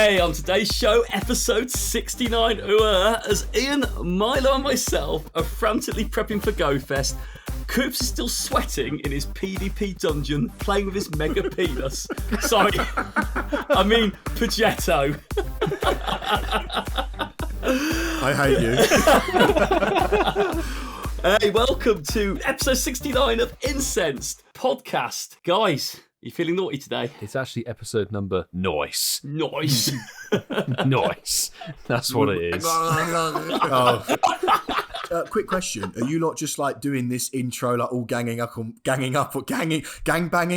Hey, on today's show, episode 69, as Ian, Milo and myself are frantically prepping for Go-Fest, Coops is still sweating in his PvP dungeon, playing with his mega penis. Sorry, I mean Pagetto. I hate you. Hey, welcome to episode 69 of Incensed podcast. Guys, you feeling naughty today? It's actually episode number Nice. Nice. Nice. That's what it is. Quick question: are you lot just like doing this intro, like all gang banging?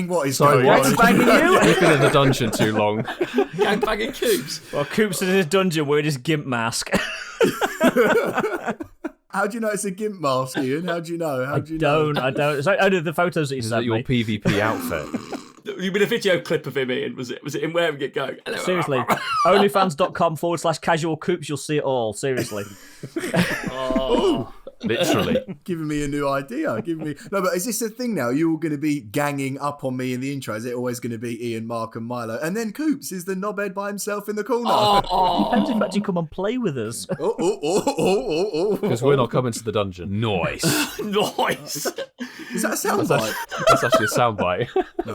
What is Sorry, going what's on? banging you? You've been in the dungeon too long. Gang banging Coops. Well, Coop's in his dungeon wearing his gimp mask. How do you know it's a gimp mask, Ian? How do you know? I don't. It's like only the photos that you Is sent that your me. PvP outfit? You mean a video clip of him, Ian? Was it him wearing it going? Seriously, onlyfans.com/casual Coops, you'll see it all. Seriously. Oh. Literally. Giving me a new idea. No, but is this a thing now? Are you all going to be ganging up on me in the intro? Is it always going to be Ian, Mark, and Milo? And then Coops is the knobhead by himself in the corner. Depends if you come and play with us. Because we're not coming to the dungeon. Nice. Nice. Is that a soundbite? That's actually a soundbite.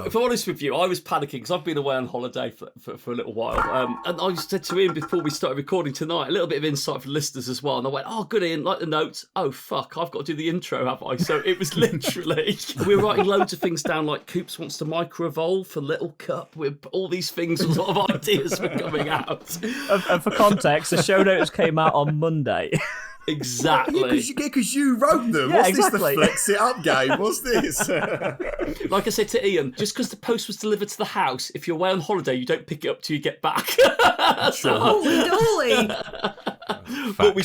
If I'm honest with you, I was panicking because I've been away on holiday for a little while. And I said to Ian before we started recording tonight, a little bit of insight for listeners as well. And I went, oh, good, Ian, like the notes. Oh, fuck, I've got to do the intro, have I? So it was literally, we were writing loads of things down, like Coops wants to micro-evolve for Little Cup, with all these things, a lot of ideas were coming out. And for context, the show notes came out on Monday. Exactly. Because you wrote them. Yeah, What's exactly. this, the flex it up game? What's this? Like I said to Ian, just because the post was delivered to the house, if you're away on holiday, you don't pick it up till you get back. Holy dolly! But we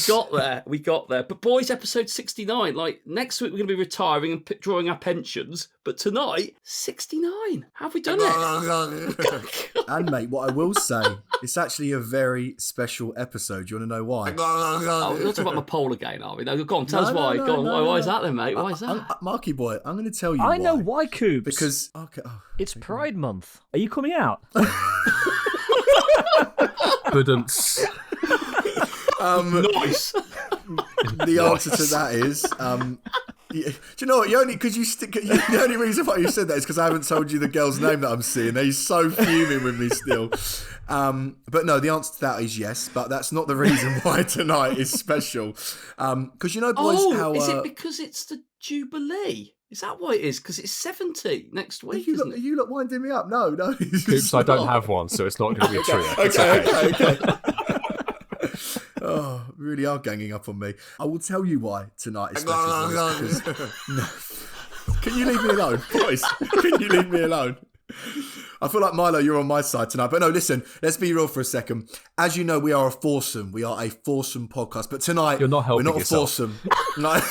got there. But boys, episode 69, like next week we're going to be retiring and drawing our pensions. But tonight, 69. How have we done it? And mate, what I will say, it's actually a very special episode. Do you want to know why? Oh, we're not talking about my poll again, are we? No, go on, tell us why. Why is that then, mate? Why is that? Marky boy, I'm going to tell you why. I know why, Coops. Because it's Pride Month. Are you coming out? Budunts. Nice. The answer to that is, do you know what? The only reason why you said that is because I haven't told you the girl's name that I'm seeing. They're so fuming with me still. But no, the answer to that is yes. But that's not the reason why tonight is special. Because you know, boys, how is it because it's the Jubilee? Is that why it is? Because it's 70 next week, isn't it? Are you lot winding me up? No. Coops, I don't have one, so it's not going to be a trio. Okay. Oh, really are ganging up on me. I will tell you why tonight is special. Can you leave me alone, boys? Can you leave me alone? I feel like, Milo, you're on my side tonight. But no, listen, let's be real for a second. As you know, we are a foursome. We are a foursome podcast. But tonight, You're not helping we're not yourself. a foursome. No.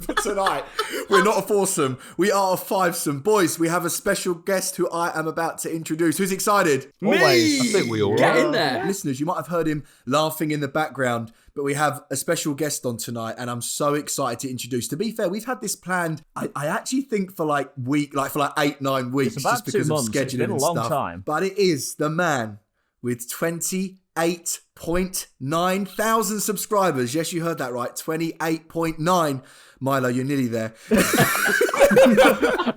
But tonight, we're not a foursome. We are a fivesome. Boys, we have a special guest who I am about to introduce. Who's excited? Always. I think we all Get are. in there. Listeners, you might have heard him laughing in the background, but we have a special guest on tonight, and I'm so excited to introduce. To be fair, we've had this planned, I actually think for like 8-9 weeks, It's about just because 2 of months. scheduling It's been a and long stuff. time. But it is the man with 28.9 thousand subscribers. Yes, you heard that right. 28.9. Milo, you're nearly there. Why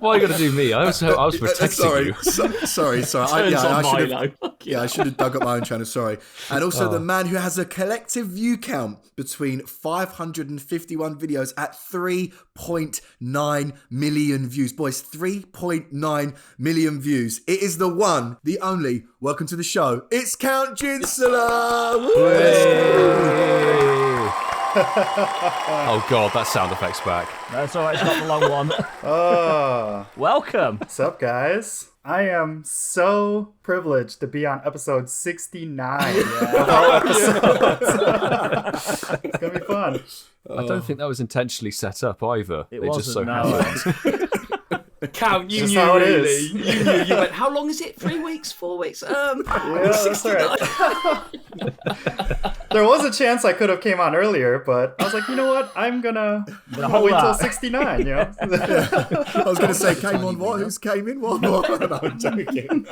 are you going to do me? I was protecting you. Sorry. Turns on Milo. I should have dug up my own channel, sorry. And also the man who has a collective view count between 551 videos at 3.9 million views. Boys, 3.9 million views. It is the one, the only, welcome to the show, it's Count Jinsula! Oh God, that sound effect's back. That's all right. It's not the long one. Oh, Welcome. what's up, guys? I am so privileged to be on episode 69 of our episodes. It's gonna be fun. I don't think that was intentionally set up either. It just so wasn't, no. happened. Count, you Just knew how it really. is. You knew. You went, how long is it? 3 weeks? 4 weeks? Yeah, that's 69. right. There was a chance I could have came on earlier, but I was like, you know what? I'm gonna wait till 69. You know. I was going to say, came on what? Who's came in what? No, I'm joking.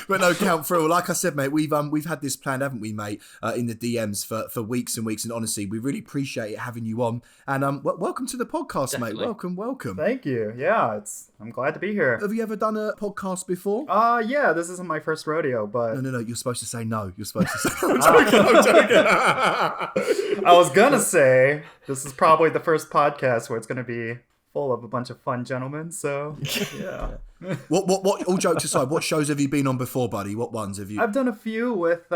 But no, Count, for all, like I said, mate, we've had this planned, haven't we, mate? In the DMs for weeks and weeks, and honestly, we really appreciate it having you on. And welcome to the podcast, Definitely. mate. Welcome. Thank you. Yeah, I'm glad to be here. Have you ever done a podcast before? Yeah, this isn't my first rodeo, but No. You're supposed to say no. You're supposed to say. I'm joking. I was gonna say this is probably the first podcast where it's gonna be full of a bunch of fun gentlemen. So yeah. What? All jokes aside, what shows have you been on before, buddy? What ones have you? I've done a few with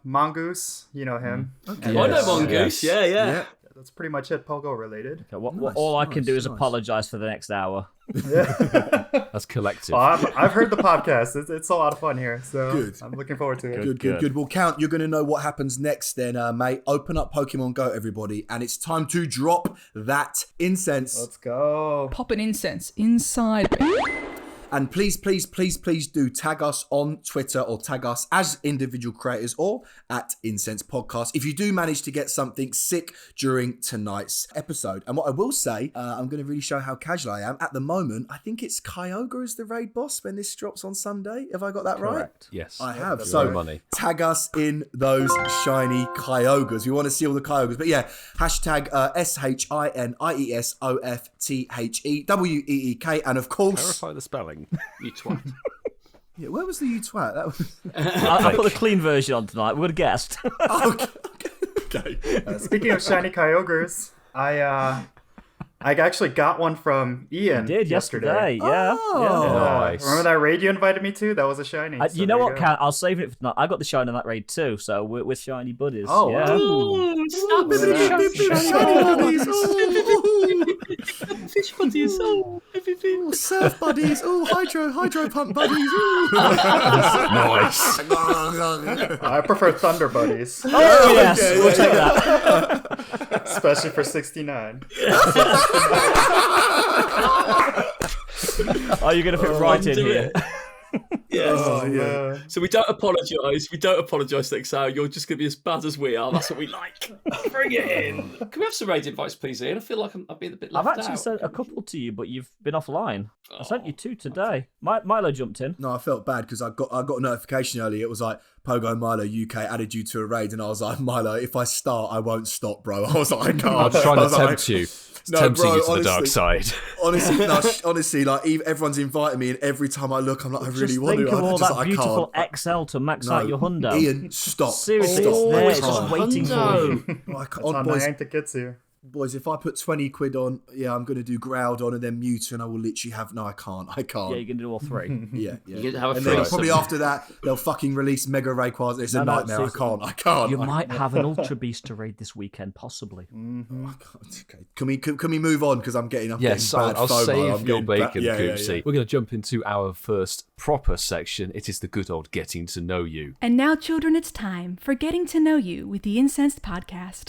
Mongoose. You know him. Okay. And, I know Mongoose. Yeah. That's pretty much it. Pogo related. Okay, Nice, all I can do is nice. apologise for the next hour. That's collective. Well, I've heard the podcast. It's a lot of fun here. So Good. I'm looking forward to it. Good. Well, Count, you're going to know what happens next then, mate. Open up Pokemon Go, everybody. And it's time to drop that incense. Let's go. Pop an incense inside me. And please do tag us on Twitter or tag us as individual creators or at Incensed Podcast if you do manage to get something sick during tonight's episode. And what I will say, I'm going to really show how casual I am. At the moment, I think it's Kyogre as the raid boss when this drops on Sunday. Have I got that right? Correct. Yes. I have. Your So money. tag us in those shiny Kyogres. We want to see all the Kyogres. But yeah, hashtag SHINIESOFTHEWEEK. And of course... Clarify the spelling. You twat. Yeah, where was the you twat? That was... I put the clean version on tonight. We would have guessed. Okay. Speaking of shiny Kyogres, I actually got one from Ian. Did yesterday. Yeah. Oh. Nice. Remember that raid you invited me to? That was a shiny. So You know there what, go. Kat? I'll save it for tonight. I got the shine on that raid too, so we're shiny buddies. Oh, yeah. wow. Stop Fish buddies. Oh, surf buddies. Oh, hydro pump buddies. Ooh. Nice. I prefer Thunder Buddies, Oh, yes. Okay, We'll yeah. take that. especially for 69. Are you going to fit right in do here? Yes. Oh, yeah. So we don't apologise. next hour. You're just going to be as bad as we are. That's what we like. Bring it in. Can we have some raid invites, please, Ian? I feel like I've been a bit I've left actually out. sent a couple to you, but you've been offline. I sent you two today. Milo jumped in. No, I felt bad because I got a notification earlier. It was like, Pogo Milo UK added you to a raid. And I was like, Milo, if I start, I won't stop, bro. I was like, I can't. I'm trying I to was like, tempt you. No, Tempting bro, you to the honestly. dark side. Honestly, like everyone's inviting me, and every time I look, I'm like, I really Just want think to. of I all just, that I beautiful can't. XL to max No, out your hundo. Ian, stop. Seriously, Stop. it's there. I It's just can't. waiting for you. Oh, I can't. It's on boys, my to get to. boys, if I put 20 quid on, yeah, I'm going to do Groudon and then Mewtwo, and I will literally have... No, I can't. Yeah, you're going to do all three. Yeah. You can have a And then threesome. probably after that, they'll fucking release Mega Rayquaza. It's a No, nightmare. I seriously. can't. You might have an Ultra Beast to raid this weekend, possibly. I can't. Okay. Can we move on? Because I'm getting Yes, bad I'll FOMO. save I'm your getting bad- bacon, yeah, Coopsy. We're going to jump into our first proper section. It is the good old getting to know you. And now, children, it's time for Getting to Know You with the Incensed Podcast.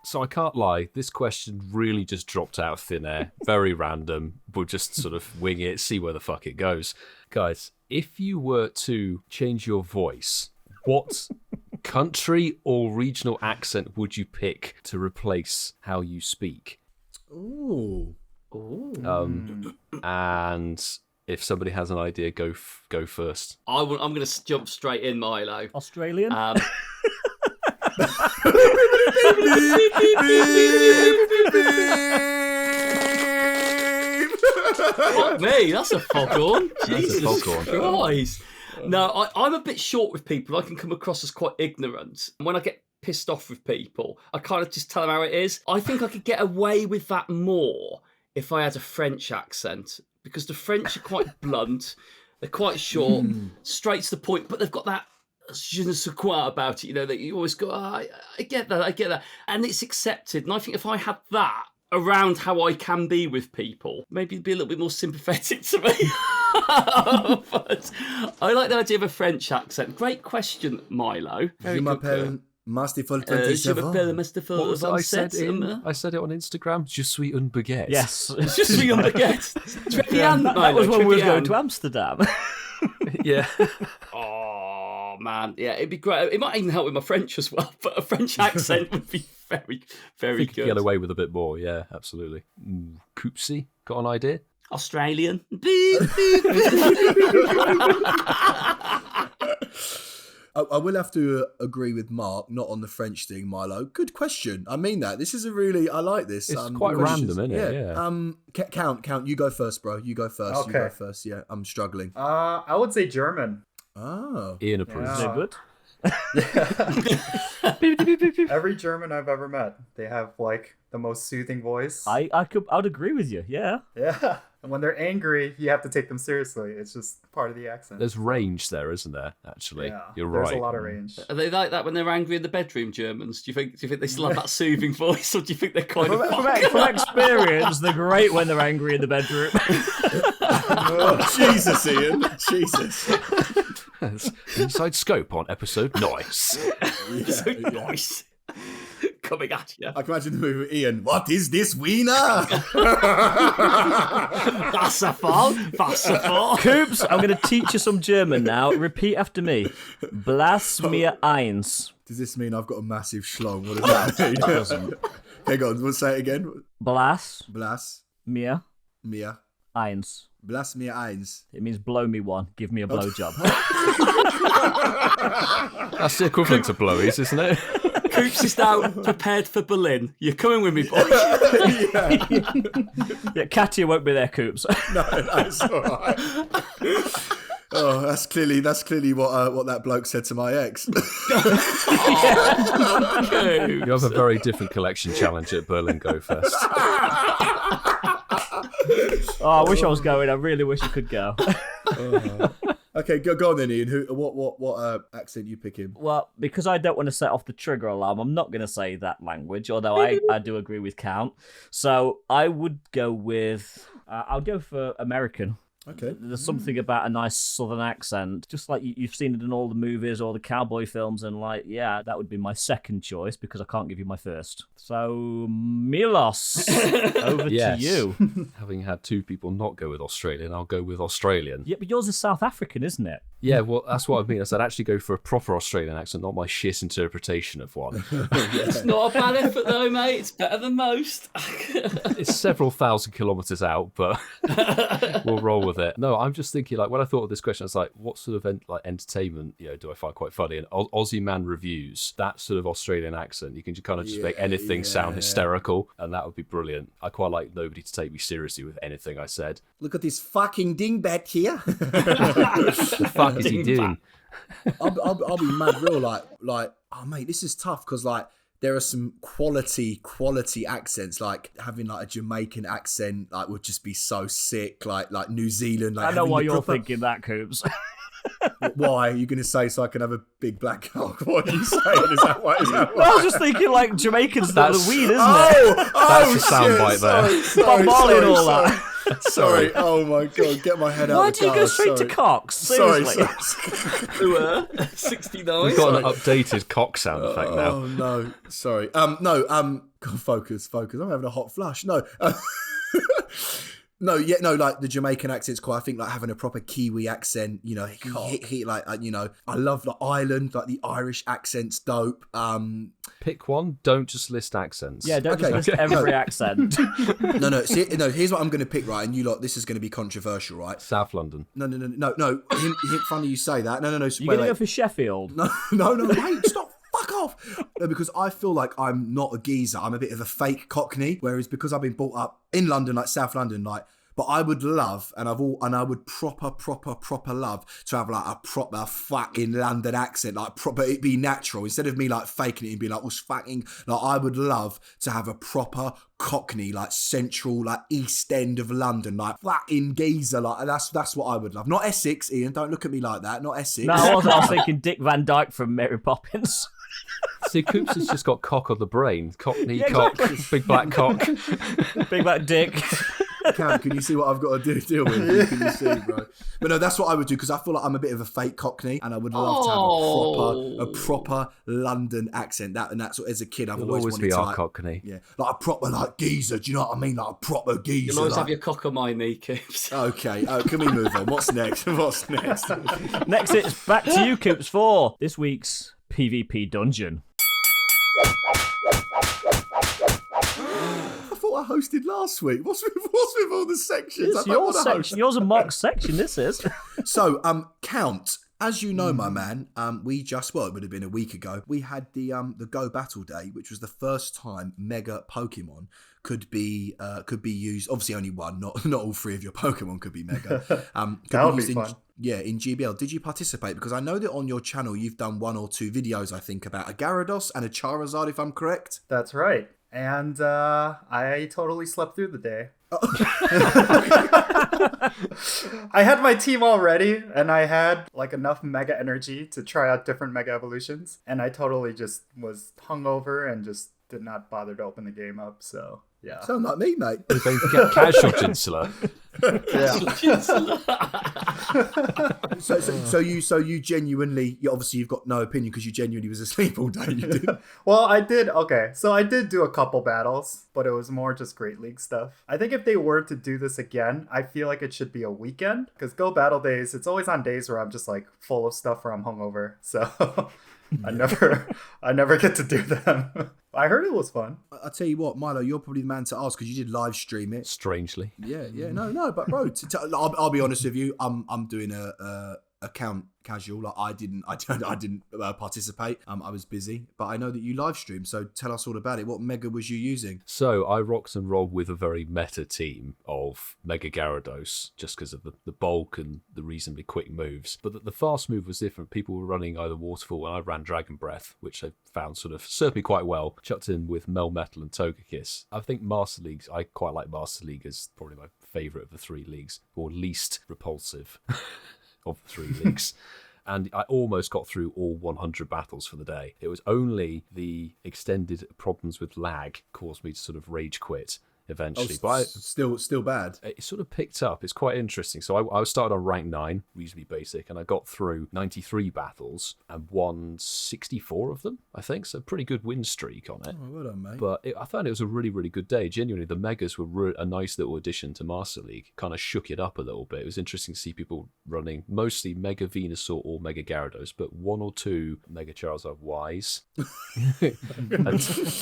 So I can't lie, this question really just dropped out of thin air. Very random. We'll just sort of wing it, see where the fuck it goes. Guys, if you were to change your voice, what country or regional accent would you pick to replace how you speak? Ooh. And if somebody has an idea, go first. I'm going to jump straight in, Milo. Australian? Fuck me, that's a foghorn. Jesus foghorn. Christ. No, I'm a bit short with people. I can come across as quite ignorant. When I get pissed off with people, I kind of just tell them how it is. I think I could get away with that more if I had a French accent, because the French are quite blunt, they're quite short, straight to the point, but they've got that je ne sais quoi about it, you know, that you always go, I get that. And it's accepted. And I think if I had that around how I can be with people, maybe it'd be a little bit more sympathetic to me. But I like the idea of a French accent. Great question, Milo. Je m'appelle Masterful Je 27. m'appelle Mr. What was it I said 27. I said it on Instagram. Je suis un baguette. Yes. Je suis un baguette. Très bien, That was Milo, when we très were going bien. to Amsterdam. Yeah. Oh, man. Yeah, it'd be great. It might even help with my French as well, but a French accent would be very, very You could good. get away with a bit more, yeah, absolutely. Coopsy, got an idea? Australian. I will have to agree with Mark, not on the French thing, Milo. Good question. I mean that. This is I like this. It's quite random, isn't it? Yeah. Count, you go first, bro. You go first. Okay. You go first. Yeah, I'm struggling. I would say German. Oh. Ian approves. Yeah. Good. Every German I've ever met, they have like the most soothing voice. I'd agree with you. Yeah. Yeah. And when they're angry, you have to take them seriously. It's just part of the accent. There's range there, isn't there? Actually, Yeah. you're right. There's a lot of range. Are they like that when they're angry in the bedroom, Germans? Do you think they still have that soothing voice, or do you think they're kind of From experience, they're great when they're angry in the bedroom. Oh, Jesus, Ian. Jesus. Inside scope on episode Nice. so nice? Coming at you. I can imagine the movie with Ian. What is this wiener? Wasserfall. Coops, I'm going to teach you some German now. Repeat after me. Blas mir eins. Does this mean I've got a massive schlong? What does that mean? Hang on, we'll say it again. Blas Blas mir mir. eins. Blas mir eins. It means blow me one. Give me a blowjob. That's the equivalent to blowies, isn't it? Coops is now prepared for Berlin. You're coming with me, boy. Yeah, Katia won't be there, Coops. No, it's all right. Oh, that's clearly what that bloke said to my ex. You have a very different collection challenge at Berlin Go-Fest. Oh, I wish I was going. I really wish I could go. Okay, go on then, Ian. What accent you picking? Well, because I don't want to set off the trigger alarm, I'm not going to say that language, although I do agree with Count. So I would go with... I'll go for American. Okay. There's something about a nice southern accent, just like you've seen it in all the movies or the cowboy films, and yeah, that would be my second choice because I can't give you my first. So, Milos, over to you. Having had two people not go with Australian, I'll go with Australian. Yeah, but yours is South African, isn't it? Yeah, well, that's what I mean. I said actually go for a proper Australian accent, not my shit interpretation of one. It's not a bad effort, though, mate. It's better than most. It's several thousand kilometres out, but we'll roll with it. No, I'm just thinking, like, when I thought of this question, I was like, what sort of entertainment, do I find quite funny? And Aussie Man Reviews, that sort of Australian accent, you can kind of just make anything sound hysterical, and that would be brilliant. I quite like nobody to take me seriously with anything I said. Look at this fucking dingbat here. The fuck is he doing? I'll be mad real like oh mate, this is tough because like there are some quality accents, like having like a Jamaican accent like would just be so sick, like New Zealand. Like, I know why you're proper... thinking that, Coops. Why are you going to say so I can have a big black cock? What are you saying? Is that why? I was just thinking like Jamaicans the weed, isn't it? That's a soundbite there. Bob Marley and all that. Sorry. Oh my god, get my head out. Why of the do you car. go straight to cocks? Seriously. Sorry. 69. We've got an updated cock sound effect now. Oh no, sorry. God, focus. I'm having a hot flush. No. Like the Jamaican accent's cool. I think like having a proper Kiwi accent, he like, I love the island, like the Irish accent's dope. Pick one, don't just list accents. Yeah, don't just list every accent. No. Here's what I'm going to pick, right? And you lot, this is going to be controversial, right? South London. No. Funny you say that. No. You're going to go for Sheffield? No, wait, stop. Fuck off! No, because I feel like I'm not a geezer. I'm a bit of a fake Cockney. Whereas because I've been brought up in London, like South London, like, but I would love, and I would proper love to have like a proper fucking London accent, like proper, it'd be natural instead of me like faking it and being like, what's fucking, like I would love to have a proper Cockney, like central, like East End of London, like fucking geezer, like that's what I would love. Not Essex, Ian. Don't look at me like that. Not Essex. No, I was thinking Dick Van Dyke from Mary Poppins. See, Coops has just got cock on the brain. Cockney Yeah, cock, exactly. big black cock. Big black dick. Count, can you see what I've got to deal with? Can you see, bro? But no, that's what I would do because I feel like I'm a bit of a fake Cockney, and I would love to have a proper London accent. That's what as a kid I've You'll always always wanted be to. our Like, Cockney. yeah, like a proper like geezer. Do you know what I mean? Like a proper geezer. You'll always like... have your cock on my knee, Coops. Okay, can we move on? What's next? What's next? Next, it's back to you, Coops, for this week's PvP dungeon. I thought I hosted last week. What's with all the sections? It's your section. Yours and Mark's section, this is. So, Count, as you know, my man, it would have been a week ago, we had the Go Battle Day, which was the first time Mega Pokemon could be used. Obviously, only one, not all three of your Pokemon could be Mega. That would be fun. In GBL. Did you participate? Because I know that on your channel you've done 1 or 2 videos, I think, about a Gyarados and a Charizard, if I'm correct. That's right. And I totally slept through the day. I had my team all ready, and I had like enough Mega energy to try out different Mega evolutions, and I totally just was hungover and just did not bother to open the game up. So yeah, Sound like me, mate. Casual Jinsula. So you genuinely, obviously you've got no opinion because you genuinely was asleep all day. You did. Well, I did. Okay, so I did do a couple battles, but it was more just Great League stuff. I think if they were to do this again, I feel like it should be a weekend because Go Battle Days, it's always on days where I'm just like full of stuff where I'm hungover. So I never get to do them. I heard it was fun. I tell you what, Milo, you're probably the man to ask because you did live stream it. Strangely. Yeah, no, but bro, I'll be honest with you, I'm doing a account casual. Like I didn't participate. I was busy, but I know that you live stream. So tell us all about it. What Mega was you using? So I rocked and rolled with a very meta team of Mega Gyarados, just because of the bulk and the reasonably quick moves. But the fast move was different. People were running either Waterfall, and I ran Dragon Breath, which I found sort of served me quite well. Chucked in with Melmetal and Togekiss. I think Master Leagues, I quite like Master League as probably my favourite of the 3 leagues, or least repulsive of the 3 leagues. And I almost got through all 100 battles for the day. It was only the extended problems with lag caused me to sort of rage quit eventually. But still bad. It sort of picked up. It's quite interesting. So I started on rank 9, reasonably basic, and I got through 93 battles and won 64 of them, I think. So pretty good win streak on it. Oh, well done, mate. But I found it was a really, really good day. Genuinely, the Megas were a nice little addition to Master League. Kind of shook it up a little bit. It was interesting to see people running mostly Mega Venusaur or Mega Gyarados, but 1 or 2 Mega Charizard Ys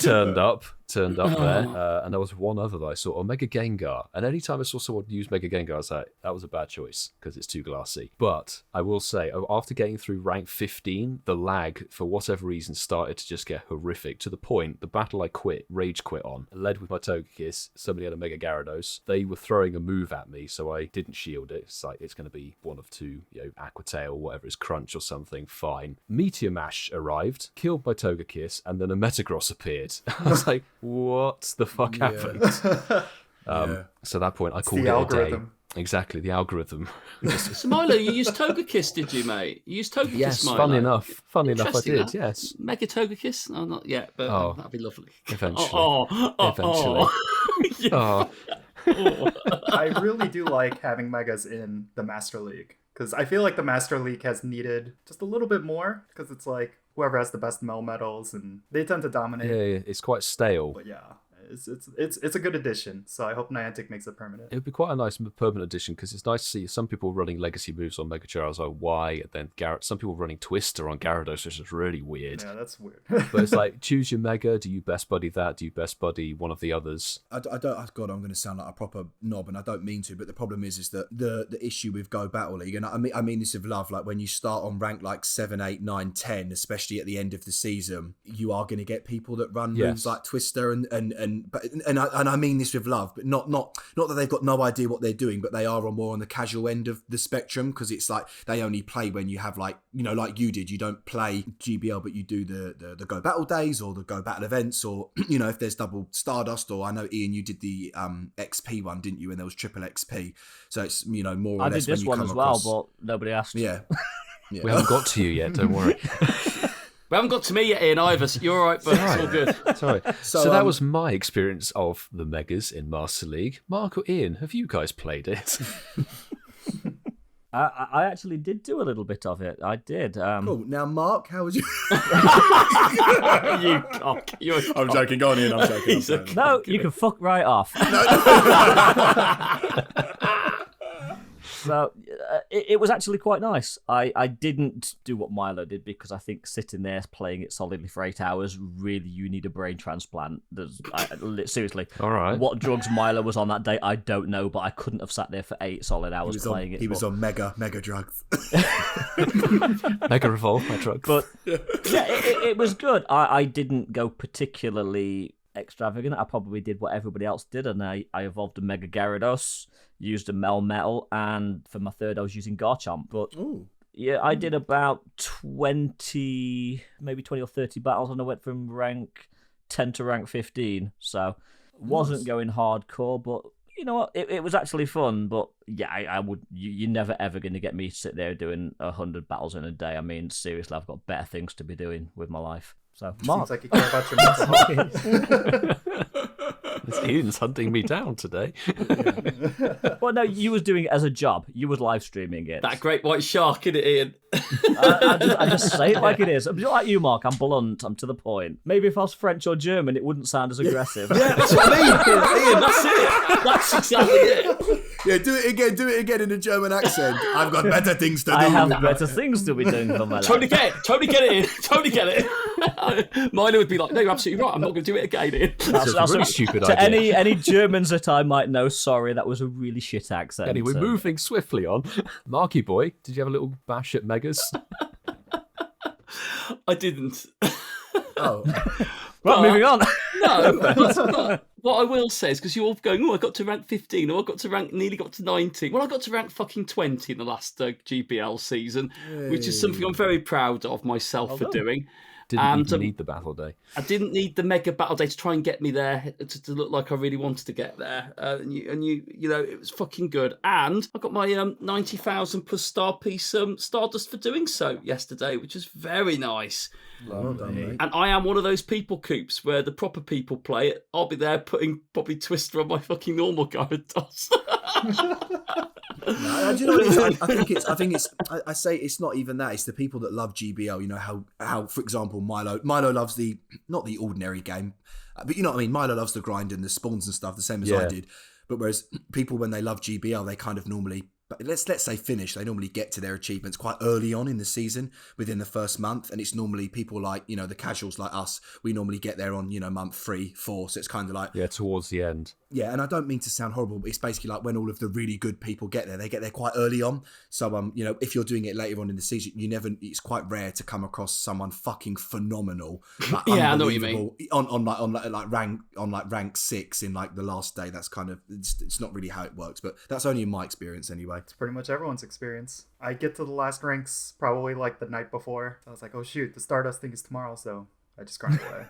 turned up there. And there was one other that I saw, Mega Gengar. And anytime I saw someone use Mega Gengar, I was like, that was a bad choice because it's too glassy. But I will say, after getting through rank 15, the lag, for whatever reason, started to just get horrific to the point the battle I rage quit on, led with my Togekiss. Somebody had a Mega Gyarados. They were throwing a move at me, so I didn't shield it. It's like, it's going to be one of 2, Aqua Tail, whatever is Crunch or something, fine. Meteor Mash arrived, killed my Togekiss, and then a Metagross appeared. I was like, what the fuck happened? So at that point, I called it algorithm. a day. Exactly, the algorithm. So Milo, you used Togekiss, did you, mate? You used Togekiss, Yes, Milo. funny enough, I Interesting, did. that. Yes, Mega Togekiss? No, not yet, but that'd be lovely. Eventually. Eventually. Yeah. I really do like having Megas in the Master League because I feel like the Master League has needed just a little bit more because it's like whoever has the best Melmetals and they tend to dominate. Yeah, it's quite stale. But yeah, it's a good addition. So I hope Niantic makes it permanent. It would be quite a nice permanent addition because it's nice to see some people running legacy moves on Mega Charizard Y, and then some people running Twister on Gyarados, which is really weird. Yeah, that's weird. But it's like, choose your Mega. Do you best buddy that? Do you best buddy one of the others? I don't. God, I'm going to sound like a proper knob, and I don't mean to. But the problem is that the issue with Go Battle League, and I mean this with love. Like when you start on rank like 7, 8, 9, 10, especially at the end of the season, you are going to get people that run moves like Twister and I mean this with love, but not that they've got no idea what they're doing, but they are more on the casual end of the spectrum because it's like they only play when you have like like you did. You don't play GBL, but you do the Go Battle Days or the Go Battle events, or if there's double Stardust, or I know Ian, you did the XP one, didn't you? And there was triple XP, so it's more or I less did this when you one come as across... well, but nobody asked. Yeah. We haven't got to you yet. Don't worry. We haven't got to me yet, Ian, either, so you're all right, but it's all good. Sorry. So that was my experience of the Megas in Master League. Mark or Ian, have you guys played it? I actually did do a little bit of it. I did. Cool. Now, Mark, how was you? You cock. You're a cock. I'm joking. Go on, Ian. I'm joking. He's a cock. No, you can fuck right off. So it was actually quite nice. I didn't do what Milo did because I think sitting there playing it solidly for 8 hours, really, you need a brain transplant. Seriously. All right. What drugs Milo was on that day, I don't know, but I couldn't have sat there for 8 solid hours playing it. He was on mega drugs. Mega Revolve, my drugs. But yeah, it was good. I didn't go particularly extravagant. I probably did what everybody else did, and I evolved a Mega Gyarados, used a Melmetal, and for my third I was using Garchomp. But yeah, I did about 20 or 30 battles, and I went from rank 10 to rank 15. So wasn't going hardcore, but you know what? It was actually fun. But yeah, I would. You're never ever going to get me to sit there doing 100 battles in a day. I mean, seriously, I've got better things to be doing with my life. So, Mark. Seems like you care about your mental health. Ian's hunting me down today. Well, no, you was doing it as a job. You was live streaming it. That great white shark, innit, Ian? I just say it like it is. I'm just like you, Mark. I'm blunt. I'm to the point. Maybe if I was French or German, it wouldn't sound as aggressive. Yeah, that's what I mean. Ian, that's it. That's exactly it. Yeah, do it again in a German accent. I've got better things to do. I have better things to be doing for my life. Totally get it, Ian. Totally get it. Mine would be like, no, you're absolutely right. I'm not going to do it again, Ian. That's a really stupid to idea. any Germans that I might know, sorry, that was a really shit accent. Anyway, moving swiftly on. Marky boy, did you have a little bash at Megas? I didn't. Oh. Well, moving on. No, but what I will say is, because you're all going, I got to rank 15, or I got to rank, nearly got to 19. Well, I got to rank fucking 20 in the last GBL season, which is something I'm very proud of myself for doing. Didn't even need the battle day. I didn't need the mega battle day to try and get me there, to look like I really wanted to get there. And you know, it was fucking good. And I got my 90,000 plus star piece Stardust for doing so yesterday, which is very nice. Well done, mate. And I am one of those people, Coops, where the proper people play it. I'll be there putting Bobby Twister on my fucking normal Gyarados. No, do you know what it is? I think it's. I say it's not even that. It's the people that love GBL. You know how for example, Milo loves not the ordinary game, but you know what I mean. Milo loves the grind and the spawns and stuff, the same as I did. But whereas people, when they love GBL, they kind of normally. But let's say finish. They normally get to their achievements quite early on in the season, within the first month, and it's normally people like, you know, the casuals like us. We normally get there on, you know, month 3, 4. So it's kind of like towards the end. Yeah, and I don't mean to sound horrible, but it's basically like when all of the really good people get there, they get there quite early on. So you know, if you're doing it later on in the season, it's quite rare to come across someone fucking phenomenal. Like, yeah, I know what you mean. On rank 6 in like the last day. That's kind of it's not really how it works, but that's only in my experience anyway. It's pretty much everyone's experience. I get to the last ranks probably like the night before. So I was like, oh shoot, the Stardust thing is tomorrow, so I just grind away.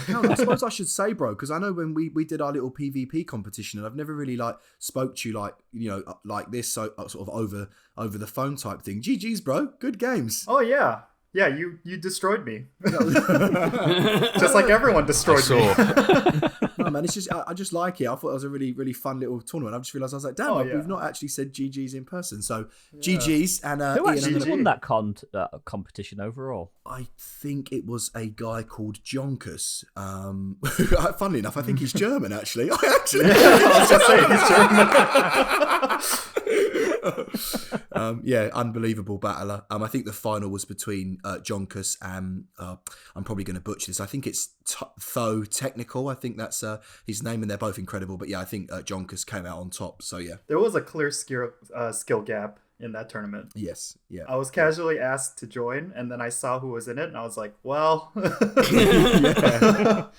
No, I suppose I should say, bro, because I know when we did our little PvP competition, and I've never really like spoke to you like, you know, like this, so sort of over the phone type thing. GG's, bro. Good games. Oh yeah. Yeah, you destroyed me. Just like everyone destroyed me. No, man, it's just I just like it. I thought it was a really, really fun little tournament. I just realised I was like, damn, we've not actually said GG's in person. So GG's and who actually won that competition overall? I think it was a guy called Jingles. Funnily enough, I think he's German. Actually, I was just saying he's German. Yeah, unbelievable battler. I think the final was between Jingles and I'm probably going to butcher this. I think it's Tho Technical. I think that's his name, and they're both incredible. But yeah, I think Jingles came out on top. So yeah, there was a clear skill gap in that tournament. Yes, yeah. I was casually asked to join, and then I saw who was in it, and I was like, well. Yeah,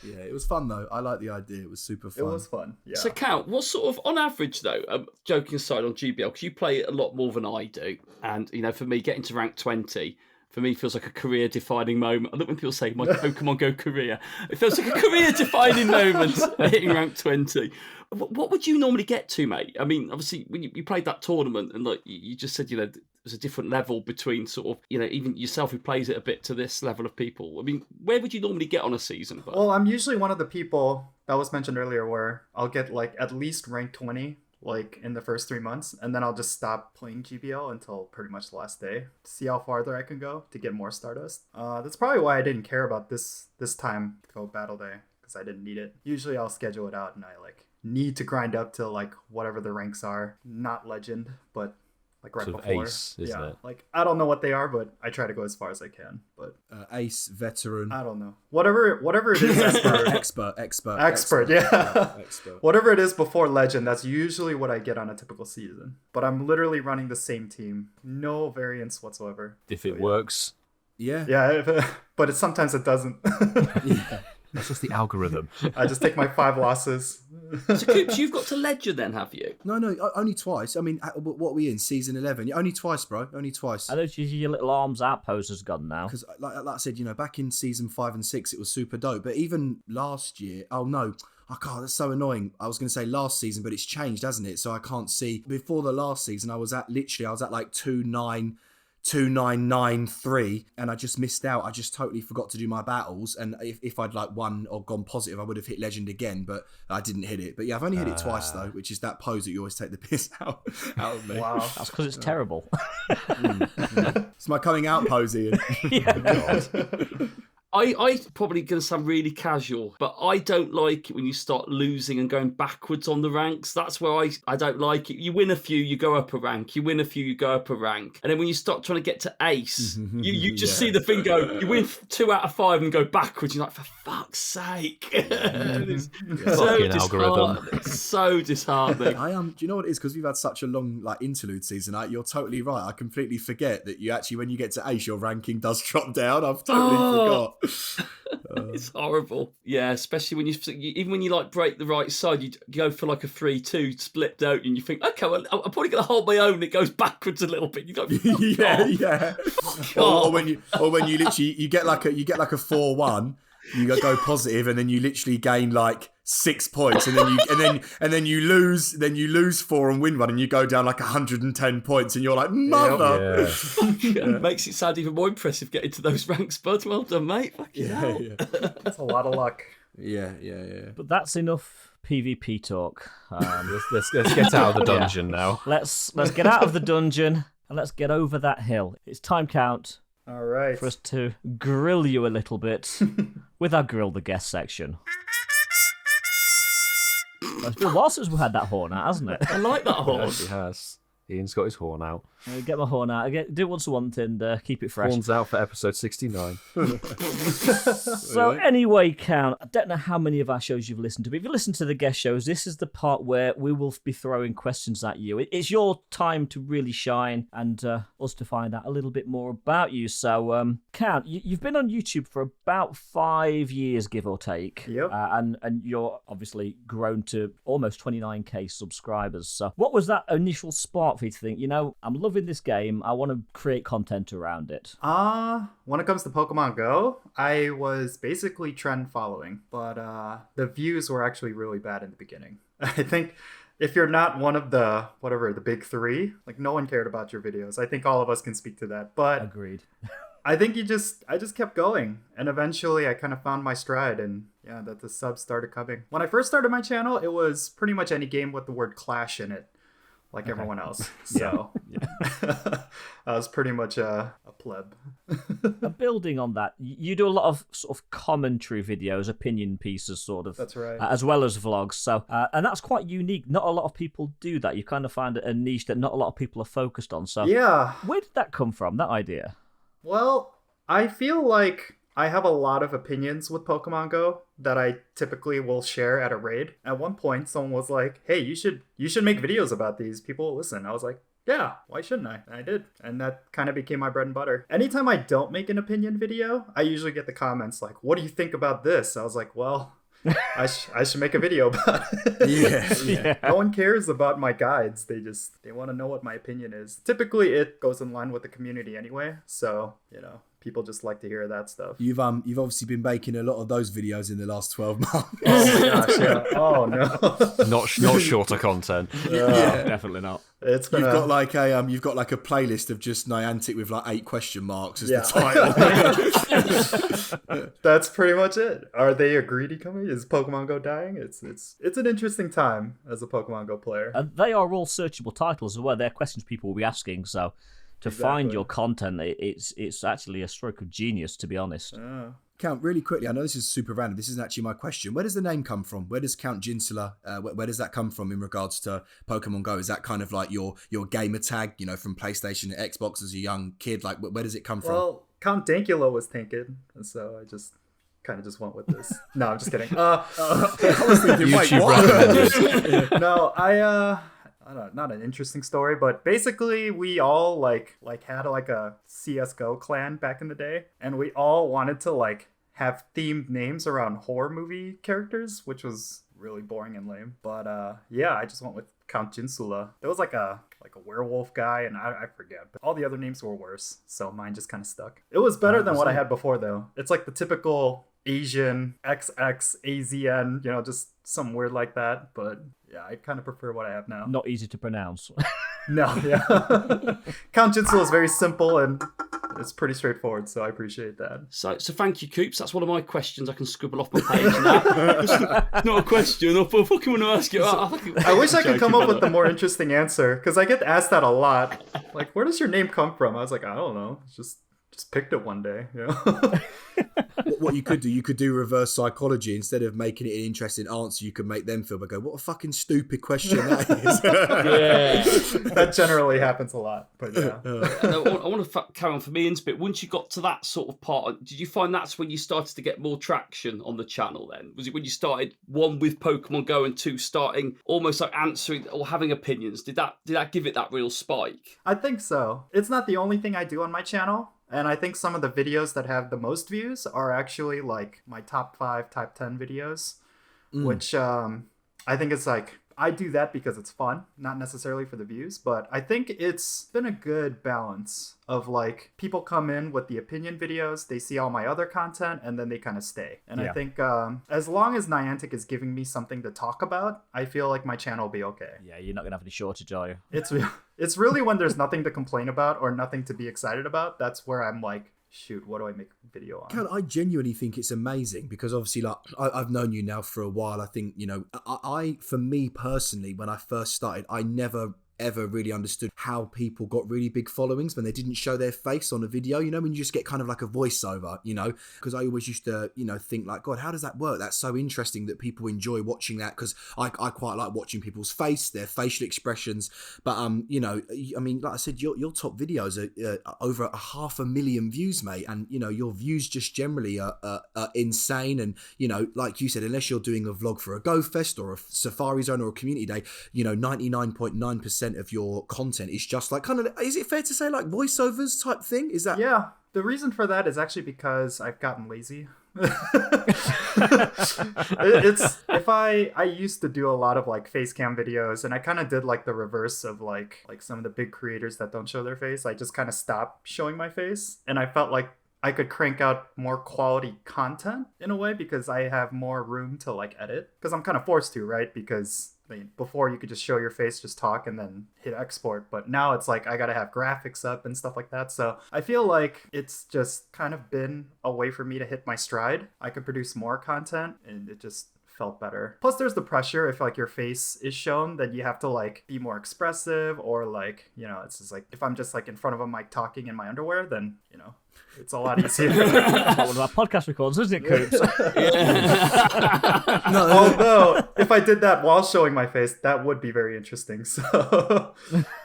it was fun though. I like the idea. It was super fun. It was fun. Yeah. So, Count, what sort of, on average though, joking aside on GBL, because you play it a lot more than I do, and you know, for me, getting to rank 20. For me, feels like a career-defining moment. I love when people say my Pokemon Go career. It feels like a career-defining moment hitting rank 20. What would you normally get to, mate? I mean, obviously, when you played that tournament, and like you just said, there's a different level between sort of, even yourself who plays it a bit to this level of people. I mean, where would you normally get on a season? But... Well, I'm usually one of the people that was mentioned earlier where I'll get like at least rank 20 like in the first 3 months, and then I'll just stop playing GBL until pretty much the last day to see how farther I can go to get more Stardust. That's probably why I didn't care about this time Go Battle Day, because I didn't need it. Usually I'll schedule it out and I like need to grind up to like whatever the ranks are, not legend, but like right sort of before. ace, isn't it? Like I don't know what they are, but I try to go as far as I can. But ace, veteran. I don't know. Whatever it is. expert. Yeah. Expert. Whatever it is before legend, that's usually what I get on a typical season. But I'm literally running the same team, no variance whatsoever. If it works. Yeah. Yeah, but sometimes it doesn't. Yeah. That's just the algorithm. I just take my 5 losses. So, Coops, you've got to legend then, have you? No, only twice. I mean, what are we in? Season 11? Yeah, only twice, bro. Only twice. I know your little arms outpost has gone now. Because, like I said, back in season 5 and 6, it was super dope. But even last year, oh no, God, that's so annoying. I was going to say last season, but it's changed, hasn't it? So I can't see. Before the last season, I was at like 2993, and I just missed out. I just totally forgot to do my battles, and if I'd like won or gone positive, I would have hit legend again, but I didn't hit it. But yeah, I've only hit it twice though, which is that pose that you always take the piss out of me. Wow. That's because it's terrible. It's my coming out pose, Ian. I probably going to sound really casual, but I don't like it when you start losing and going backwards on the ranks. That's where I don't like it. You win a few, you go up a rank. You win a few, you go up a rank. And then when you start trying to get to ace, you just see the thing go, you win 2 out of 5 and go backwards. You're like, for fuck's sake. It's Fucking algorithm. It's so disheartening. Do you know what it is? Because we've had such a long interlude season. You're totally right. I completely forget that you actually, when you get to ace, your ranking does drop down. I've totally forgot. It's horrible. Yeah, especially when even when you like break the right side, you go for like a 3-2 split, don't you? And you think, okay, well, I'm probably going to hold my own. And it goes backwards a little bit. You go, yeah. Or when you literally you get like a 4-1. You go positive, and then you literally gain like 6 points, and then you lose 4 and win 1, and you go down like 110 points, and you're like, mother. Yeah. Makes it sound even more impressive getting to those ranks, bud. Well done, mate. Yeah. That's a lot of luck. Yeah. But that's enough PvP talk. Let's get out of the dungeon now. Let's get out of the dungeon and let's get over that hill. It's time count. All right. For us to grill you a little bit with our Grill the Guest section. It's been a while since we've had that horn out, hasn't it? I like that horn. He has. Ian's got his horn out. Get my horn out. Do it once a month and keep it fresh. Horn's out for episode 69. So anyway, Count, I don't know how many of our shows you've listened to, but if you listen to the guest shows, this is the part where we will be throwing questions at you. It's your time to really shine and us to find out a little bit more about you. So, Count, you've been on YouTube for about 5 years, give or take. Yep. And you're obviously grown to almost 29k subscribers. So what was that initial spark for you to think, I'm loving this game, I want to create content around it? When it comes to Pokemon Go, I was basically trend following, but the views were actually really bad in the beginning. I think if you're not one of the big 3, like no one cared about your videos. I think all of us can speak to that. But agreed. I think I just kept going, and eventually I kind of found my stride, and yeah, that the subs started coming. When I first started my channel, it was pretty much any game with the word Clash in it, like everyone else. So I was pretty much a pleb. Building on that, you do a lot of sort of commentary videos, opinion pieces, sort of. That's right. As well as vlogs. So, and that's quite unique. Not a lot of people do that. You kind of find a niche that not a lot of people are focused on. So, yeah. Where did that come from? That idea? Well, I feel like I have a lot of opinions with Pokemon Go that I typically will share at a raid. At one point, someone was like, "Hey, you should make videos about these. People will listen." I was like, "Yeah, why shouldn't I?" And I did, and that kind of became my bread and butter. Anytime I don't make an opinion video, I usually get the comments like, "What do you think about this?" I was like, "Well, I should make a video about it." Yeah. No one cares about my guides. They want to know what my opinion is. Typically, it goes in line with the community anyway. So, people just like to hear that stuff. You've obviously been making a lot of those videos in the last 12 months. Oh my gosh, yeah. Oh no. Not shorter content. Definitely not. It's been You've got like a playlist of just Niantic with like 8 question marks as the title. That's pretty much it. Are they a greedy company? Is Pokemon Go dying? It's an interesting time as a Pokemon Go player. And they are all searchable titles as well. They're questions people will be asking. So to find your content, it's actually a stroke of genius, to be honest. Count, really quickly, I know this is super random. This isn't actually my question. Where does the name come from? Where does Count Jinsula, where does that come from in regards to Pokemon Go? Is that kind of like your gamer tag, from PlayStation and Xbox as a young kid? Like, where does it come from? Well, Count Jinsula was taken, and so I just kind of just went with this. No, I'm just kidding. I was thinking, wait, what? No, I don't know, not an interesting story, but basically we all like had like a CS:GO clan back in the day, and we all wanted to like have themed names around horror movie characters, which was really boring and lame. But yeah, I just went with Count Jinsula. There was like a werewolf guy, and I forget, but all the other names were worse, so mine just kind of stuck. It was better than what I had before, though. It's like the typical Asian XXAZN, just something weird like that, but yeah, I kind of prefer what I have now. Not easy to pronounce. No, yeah. Count Jinsula is very simple and it's pretty straightforward, so I appreciate that. So thank you, Coops. That's one of my questions I can scribble off my page now. It's not a question. I fucking want to ask you. I wish I could come up with a more interesting answer, because I get asked that a lot. Like, where does your name come from? I was like, I don't know. Just picked it one day. What you could do reverse psychology. Instead of making it an interesting answer, you could make them feel, but go, what a fucking stupid question that is. That generally happens a lot, but yeah. I want to carry on for me into it. Once you got to that sort of part, did you find that's when you started to get more traction on the channel then? Was it when you started, one, with Pokemon Go, and 2, starting almost like answering or having opinions? Did that give it that real spike? I think so. It's not the only thing I do on my channel. And I think some of the videos that have the most views are actually like my top 5, top 10 videos, which I think it's like, I do that because it's fun, not necessarily for the views, but I think it's been a good balance of like people come in with the opinion videos, they see all my other content, and then they kind of stay. And I think as long as Niantic is giving me something to talk about, I feel like my channel will be okay. Yeah, you're not going to have any shortage, are you? It's really when there's nothing to complain about or nothing to be excited about, that's where I'm like, shoot, what do I make a video on? Cal, I genuinely think it's amazing because obviously, like, I've known you now for a while. I think, I for me personally, when I first started, I never ever really understood how people got really big followings when they didn't show their face on a video, when you just get kind of like a voiceover, because I always used to, think like, God, how does that work? That's so interesting that people enjoy watching that, because I quite like watching people's face, their facial expressions. But, I mean, like I said, your top videos are over 500,000 views, mate. And, your views just generally are insane. And, like you said, unless you're doing a vlog for a Go-Fest or a Safari Zone or a community day, 99.9% of your content is just like kind of, is it fair to say like voiceovers type thing? Is that? Yeah, the reason for that is actually because I've gotten lazy. It's if I used to do a lot of like face cam videos, and I kind of did like the reverse of like some of the big creators that don't show their face. I just kind of stopped showing my face, and I felt like I could crank out more quality content in a way because I have more room to like edit, because I'm kind of forced to, right? Because before you could just show your face, just talk, and then hit export. But now it's like I gotta have graphics up and stuff like that. So I feel like it's just kind of been a way for me to hit my stride. I could produce more content, and it just felt better. Plus there's the pressure, if like your face is shown, then you have to like be more expressive, or like, it's just like if I'm just like in front of a mic talking in my underwear, then it's a lot easier. That's one of our podcast records, isn't it, Coops? No, although if I did that while showing my face, that would be very interesting. So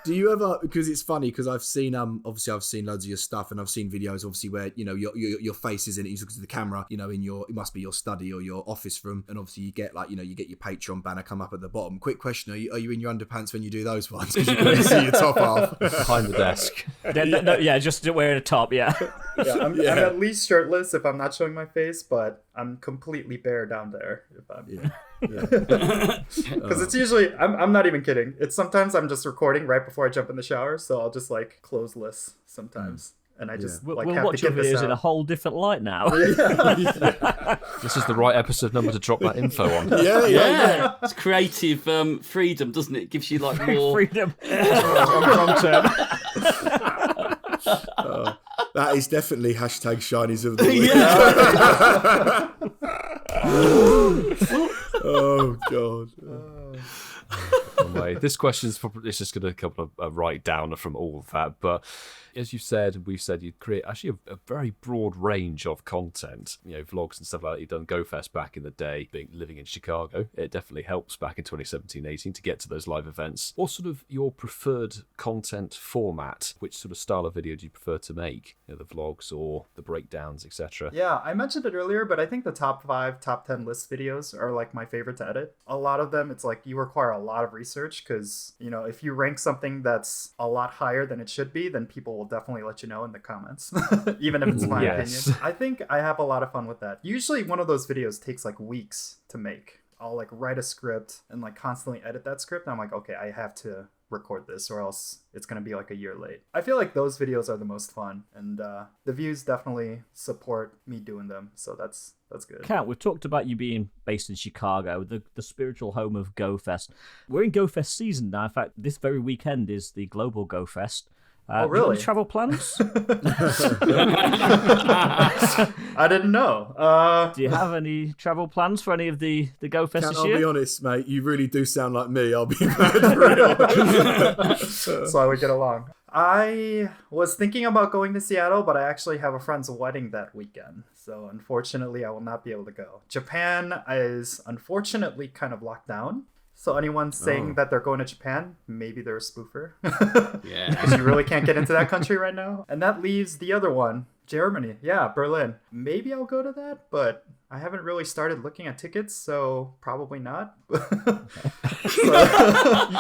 do you ever, because it's funny, because I've seen obviously I've seen loads of your stuff, and I've seen videos obviously where your face is in it, you look at the camera, in it must be your study or your office room, and obviously you get like, you get your Patreon banner come up at the bottom. Quick question, are you in your underpants when you do those ones? Because you can only see your top half behind the desk. Yeah, just wearing a top. Yeah, I'm at least shirtless if I'm not showing my face, but I'm completely bare down there if I'm because it's usually I'm not even kidding, it's sometimes I'm just recording right before I jump in the shower, so I'll just like clothesless sometimes. and I just We'll have watch to your get this videos in a out. whole different light now. This is the right episode number to drop that info on. Yeah. It's creative freedom, doesn't it? It gives you like more. Freedom. Wrong term. That is definitely hashtag Shinies of the week. Oh God. Anyway, this question's probably it's just going to come a right downer from all of that, but as you said, we've said you create actually a very broad range of content, vlogs and stuff like that. You've done GO-Fest back in the day, living in Chicago. It definitely helps back in 2017-18 to get to those live events. What's sort of your preferred content format? Which sort of style of video do you prefer to make? The vlogs or the breakdowns, etc.? Yeah, I mentioned it earlier, but I think the top 5, top 10 list videos are like my favorite to edit. A lot of them, it's like you require a lot of research because, if you rank something that's a lot higher than it should be, then people will definitely let you know in the comments, even if it's my opinion. I think I have a lot of fun with that. Usually one of those videos takes like weeks to make. I'll like write a script and like constantly edit that script. And I'm like, okay, I have to record this or else it's going to be like a year late. I feel like those videos are the most fun, and the views definitely support me doing them. So that's good. Count, we've talked about you being based in Chicago, the spiritual home of GO-Fest. We're in GO-Fest season now. In fact, this very weekend is the Global Go-Fest. Oh, really? Do you have any travel plans? I didn't know. Do you have any travel plans for any of the Go-Fest this I'll year? be honest, mate. You really do sound like me. I'll be real. So I would get along. I was thinking about going to Seattle, but I actually have a friend's wedding that weekend. So unfortunately, I will not be able to go. Japan is unfortunately kind of locked down. So anyone saying that they're going to Japan, maybe they're a spoofer. Yeah. Because you really can't get into that country right now. And that leaves the other one, Germany. Yeah, Berlin. Maybe I'll go to that, but I haven't really started looking at tickets, so probably not.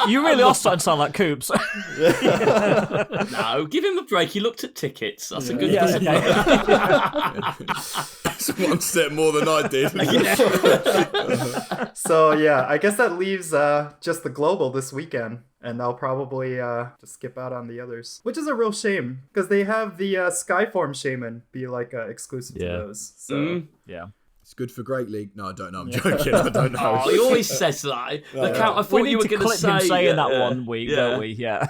You really are starting to sound like Coops. No, give him a break. He looked at tickets. That's a good It's one step more than I did. So yeah, I guess that leaves just the Global this weekend. And I'll probably just skip out on the others, which is a real shame because they have the Skyform Shaman be like exclusive to those. So Yeah. It's good for Great League. No, I don't know. I'm joking. I don't know. Oh, he always says that. I thought We need you were to going to clip him say saying that one week, don't we? Yeah.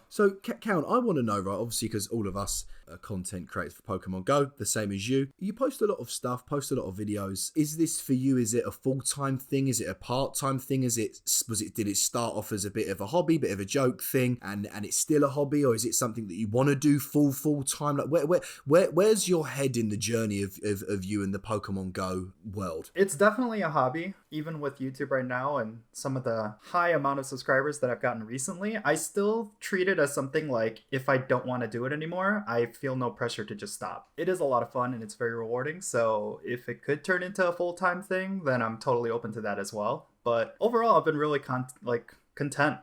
So, Count, I want to know, right, obviously, because all of us are content creators for Pokemon Go, the same as you. You post a lot of stuff, post a lot of videos. Is this for you? Is it a full-time thing? Is it a part-time thing? Did it start off as a bit of a hobby, bit of a joke thing, and it's still a hobby, or is it something that you want to do full-time? Like, where's your head in the journey of you and the Pokemon Go world? it's definitely a hobby, even with YouTube right now and some of the high amount of subscribers that I've gotten recently. I still treat it as something like if I don't want to do it anymore, I feel no pressure to just stop. It is a lot of fun and it's very rewarding. So if it could turn into a full-time thing, then I'm totally open to that as well. But overall, I've been really content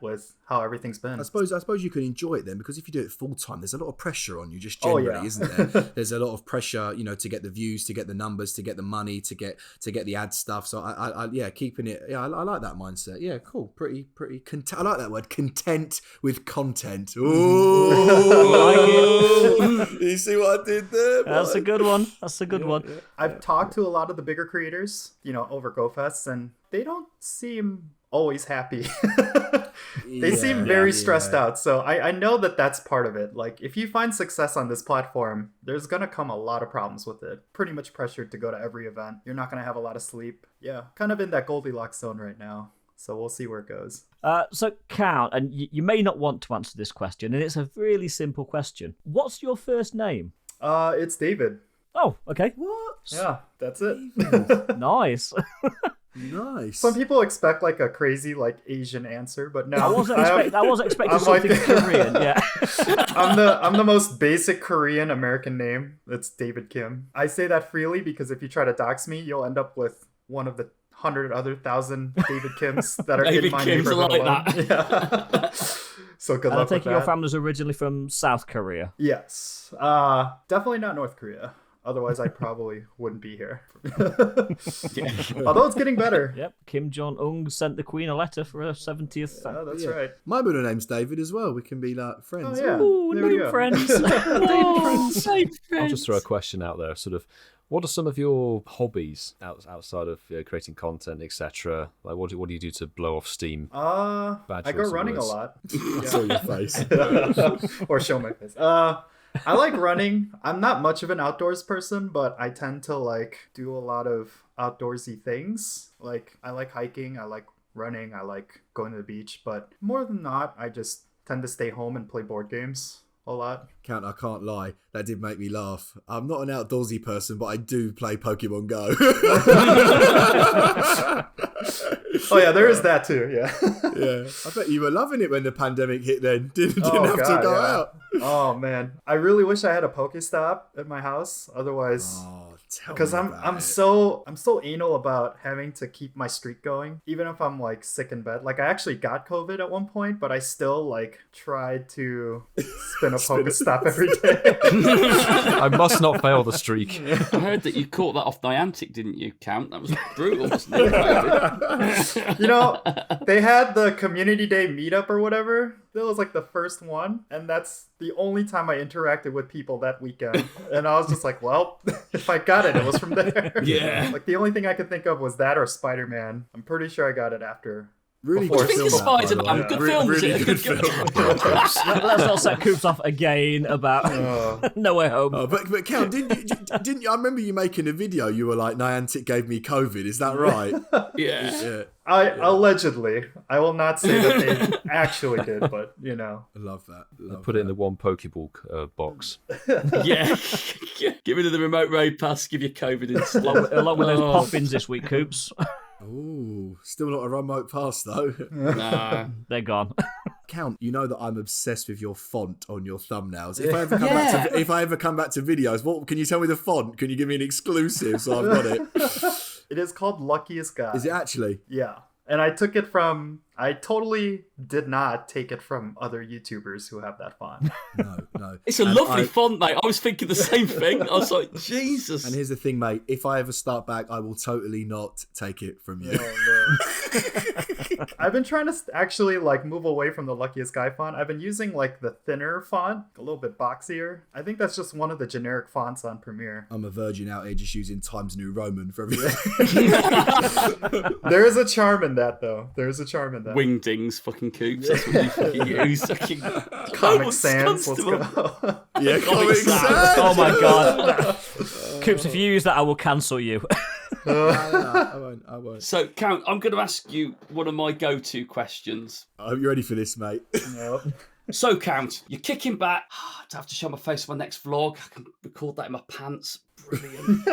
with how everything's been. I suppose you can enjoy it then, because if you do it full time, there's a lot of pressure on you just generally, isn't there? There's a lot of pressure, to get the views, to get the numbers, to get the money, to get the ad stuff. So I keeping it. Yeah, I like that mindset. Yeah, cool. Pretty. I like that word, content with content. Ooh, you see what I did there? That's a good one. Yeah. I've talked to a lot of the bigger creators, over Go-Fest, and they don't seem always happy. They seem very stressed out. So I know that that's part of it. Like, if you find success on this platform, there's going to come a lot of problems with it. Pretty much pressured to go to every event. You're not going to have a lot of sleep. Yeah, kind of in that Goldilocks zone right now. So we'll see where it goes. So, Count, and you may not want to answer this question, and it's a really simple question. What's your first name? It's David. Oh, okay. What? Yeah, that's it. Nice. Nice. Some people expect like a crazy Asian answer, but no. I wasn't expecting something Korean. Yeah. I'm the most basic Korean American name. That's David Kim. I say that freely because if you try to dox me, you'll end up with one of the 100,000 David Kims that are David in my Kims neighborhood like alone. that. Yeah. So good And I'm luck with taking that. your family's originally from South Korea. Yes. Definitely not North Korea. Otherwise, I probably wouldn't be here. Although it's getting better. Yep, Kim Jong-un sent the Queen a letter for her 70th. Oh, that's right. My middle name's David as well. We can be like friends. Oh, yeah. Ooh, There we no go. friends. I'll just throw a question out there. Sort of, what are some of your hobbies outside of creating content, etc.? Like, what do you do to blow off steam? I Bad go choice of running a words. lot. I saw your face. Or show my face. I like running. I'm not much of an outdoors person, but I tend to like do a lot of outdoorsy things. Like I like hiking, I like running, I like going to the beach, but more than not, I just tend to stay home and play board games a lot. Count, I can't lie. That did make me laugh. I'm not an outdoorsy person, but I do play Pokemon Go. Oh yeah, there is that too. Yeah. Yeah, I bet you were loving it when the pandemic hit. Then didn't Oh, have to God, go yeah. out. Oh man, I really wish I had a Pokestop at my house. Otherwise, because I'm so anal about having to keep my streak going, even if I'm like sick in bed. Like I actually got COVID at one point, but I still like tried to spin a Pokestop every day. I must not fail the streak. I heard that you caught that off Niantic, didn't you, Count? That was brutal, wasn't it? You know, they had the community day meetup or whatever. That was like the first one, and that's the only time I interacted with people that weekend. And I was just like, well, if I got it, it was from there. Yeah. Like the only thing I could think of was that or Spider-Man. I'm pretty sure I got it after. Really Before good I think film, it's that, by the Spider-Man. way. Good film, Really is it? good film. Let's not set Coops off again about No Way Home. Oh, but Count, didn't you? I remember you making a video. You were like, Niantic gave me COVID. Is that right? Yeah. Yeah. Allegedly. I will not say that they actually did, but you know. I love that. Love Put it in the one Pokeball box. Yeah. Give rid of the remote road pass, give you COVID instead. Along with those poppins this week, Coops. Ooh, still not a remote pass though. Nah. They're gone. Count, you know that I'm obsessed with your font on your thumbnails. If I ever come back to videos, what can you tell me the font? Can you give me an exclusive so I've got it? It is called Luckiest Guy. Is it actually? Yeah. And I took it from... I totally did not take it from other YouTubers who have that font. No. It's a And lovely font, mate. I was thinking the same thing. I was like, Jesus. And here's the thing, mate. If I ever start back, I will totally not take it from you. Oh, I've been trying to actually like move away from the Luckiest Guy font. I've been using like the thinner font, a little bit boxier. I think that's just one of the generic fonts on Premiere. I'm a virgin out here just using Times New Roman for everything. There is a charm in that, though. There is a charm in that. Wingdings, fucking Coops. That's what you fucking use. Fucking Comic Sans, let's go. Yeah, Comic Sans. Oh my god. Coops, if you use that, I will cancel you. I won't. So, Count, I'm going to ask you one of my go-to questions. I hope you're ready for this, mate. Yep. So, Count, you're kicking back. To have to show my face for my next vlog. I can record that in my pants. Brilliant.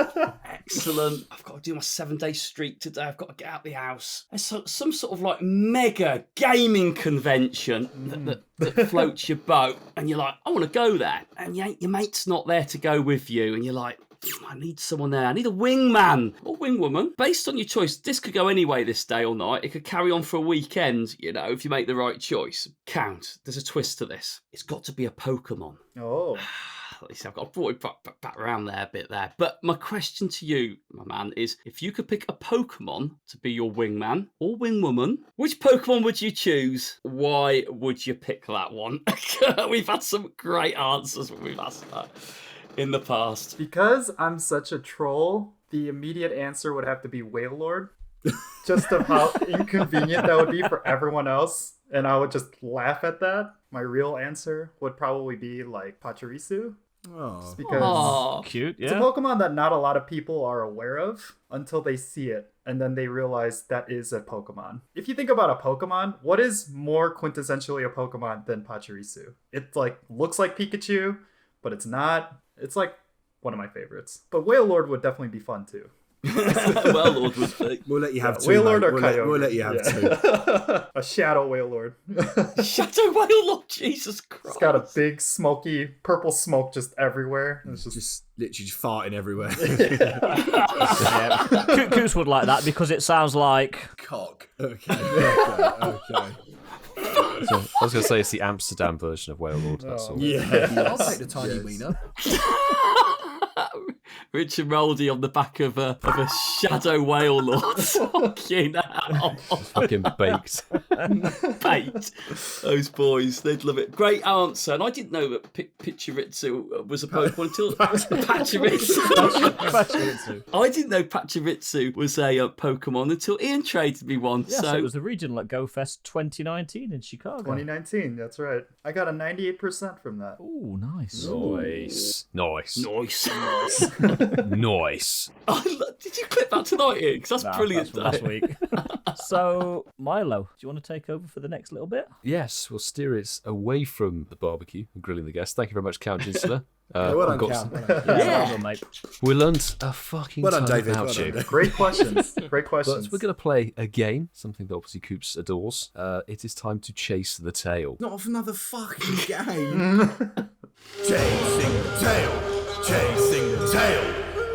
Excellent. I've got to do my 7-day streak today. I've got to get out the house. There's some sort of like mega gaming convention that floats your boat. And you're like, I want to go there. And your mate's not there to go with you. And you're like, I need someone there. I need a wingman or wingwoman. Based on your choice, this could go anyway this day or night. It could carry on for a weekend, you know, if you make the right choice. Count, there's a twist to this. It's got to be a Pokemon. Oh. I've got to brought it back around there a bit there. But my question to you, my man, is if you could pick a Pokemon to be your wingman or wingwoman, which Pokemon would you choose? Why would you pick that one? We've had some great answers when we've asked that in the past. Because I'm such a troll, the immediate answer would have to be Wailord. Just of how inconvenient that would be for everyone else. And I would just laugh at that. My real answer would probably be like Pachirisu. Oh. Because Cute, it's a yeah. Pokemon that not a lot of people are aware of until they see it. And then they realize that is a Pokemon. If you think about a Pokemon, what is more quintessentially a Pokemon than Pachirisu? It like looks like Pikachu, but it's not. It's like one of my favorites. But Wailord would definitely be fun too. Well, Lord would be. We'll let you have two. Wailord mate. or Kyogre. We'll let you have two. A Shadow Wailord. Shadow Wailord, Jesus Christ. It's got a big smoky purple smoke just everywhere. It's just Literally just farting everywhere. Yeah. Coops would like that because it sounds like... Cock. Okay. So, I was going to say it's the Amsterdam version of Wailord. That's all. Yeah. I'll take the tiny wiener. Richard Moldy on the back of a shadow whale lord. Fucking hell. Fucking baked. Baked. Those boys, they'd love it. Great answer. And I didn't know that Pachirisu was a Pokemon until Pachirisu. I didn't know Pachirisu was a Pokemon until Ian traded me one. Yes, so it was the regional at GO-Fest 2019 in Chicago. 2019, that's right. I got a 98% from that. Oh, nice. Nice. Did you clip that tonight, Ian? Because that's brilliant. That's from last week. So, Milo, do you want to take over for the next little bit? Yes, we'll steer it away from the barbecue and grilling the guests. Thank you very much, Count Jinsula. Well done, Count. Well done, mate. We learned a fucking Well done, ton David. about Well done, you. David. Great questions. Great questions. But we're going to play a game, something that obviously Coops adores. It is time to chase the tail. Not off another fucking game. Chasing the tail. Chasing the tail.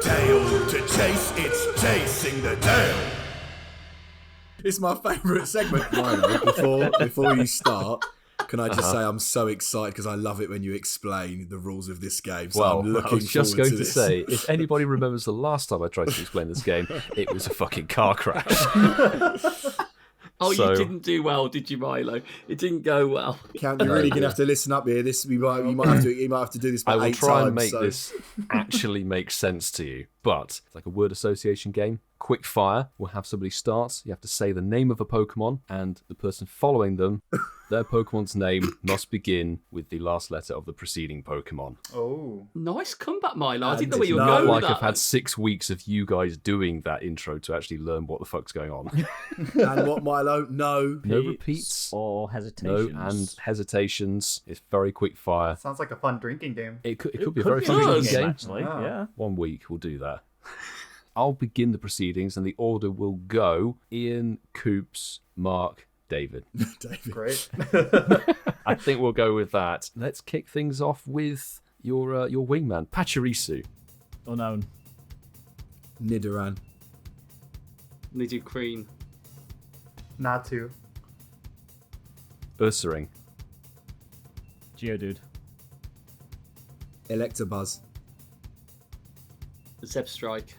Tail to chase. It's chasing the tail. It's my favourite segment. Milo, before you start, can I just say I'm so excited because I love it when you explain the rules of this game. So Well, I'm looking I was just forward going to this. say, if anybody remembers the last time I tried to explain this game, it was a fucking car crash. Oh, So- you didn't do well, did you, Milo? It didn't go well. Count, you're really gonna have to listen up here. This you might have to do this I about will 8 try times. and make so. this actually make sense to you. But it's like a word association game. Quick fire. We'll have somebody start. You have to say the name of a Pokemon, and the person following them, their Pokemon's name must begin with the last letter of the preceding Pokemon. Oh. Nice comeback, Milo. I didn't know And where you were it's going Not with like that. I've had 6 weeks of you guys doing that intro to actually learn what the fuck's going on. And what, Milo? No. No repeats. Or No hesitations. and hesitations. It's very quick fire. Sounds like a fun drinking game. It could be a very be fun a drinking good game. actually. Wow. Yeah. 1 week we'll do that. I'll begin the proceedings, and the order will go Ian, Coops, Mark, David. David. Great. I think we'll go with that. Let's kick things off with your wingman, Pachirisu. Unknown. Nidoran. Nidoqueen. Not to. Ursaring. Geodude. Electabuzz. Zebstrike.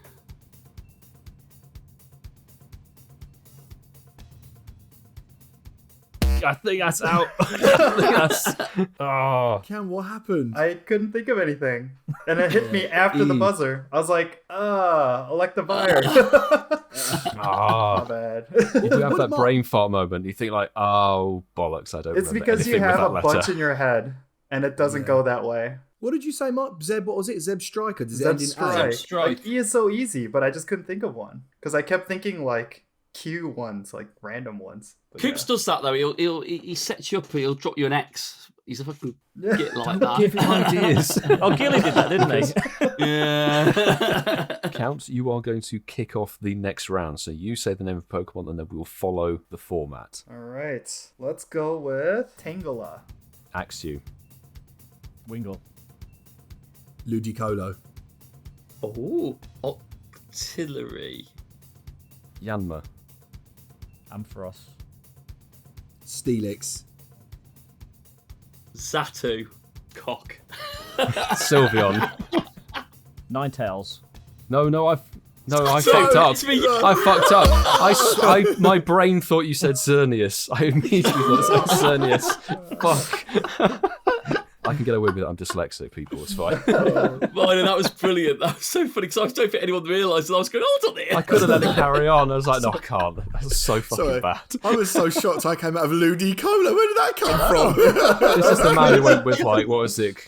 I think that's out. I think that's... Oh. Cam, what happened? I couldn't think of anything. And it hit me after the buzzer. I was like, Electivire. My Ah. bad. You do have What that about- brain fart moment. You think like, oh, bollocks, I don't It's remember because you anything with have that a letter. bunch in your head, and it doesn't go that way. What did you say, Mark? Zeb, what was it? Zeb Striker? Does it end in A? Zebstrike. Zebstrike. Like, E is so easy, but I just couldn't think of one. Because I kept thinking, like, Q ones, like random ones. But Coops does that though. He sets you up. He'll drop you an X. He's a fucking Yeah. git like that. Give him ideas. Oh, Gilly did that, didn't he? Yeah. Count, you are going to kick off the next round. So you say the name of Pokemon, and then we will follow the format. All right. Let's go with Tangela. Axew. Wingle. Ludicolo. Oh, Octillery. Yanma. Ampharos. Steelix. Zatu. Cock. Sylveon. Ninetales. No, I Sorry, fucked up. it's me. I fucked up. My brain thought you said Xerneas. I immediately thought it said Xerneas. Fuck. I can get away with it. I'm dyslexic, people. It's fine. Mine, that was brilliant. That was so funny because I don't think anyone realised. And I was going, hold on here. I could have let it carry on. I was like, no, I can't. That's so fucking Sorry. bad. I was so shocked I came out of Ludicolo. Where did that come from? This is the man who went with, like, what was it?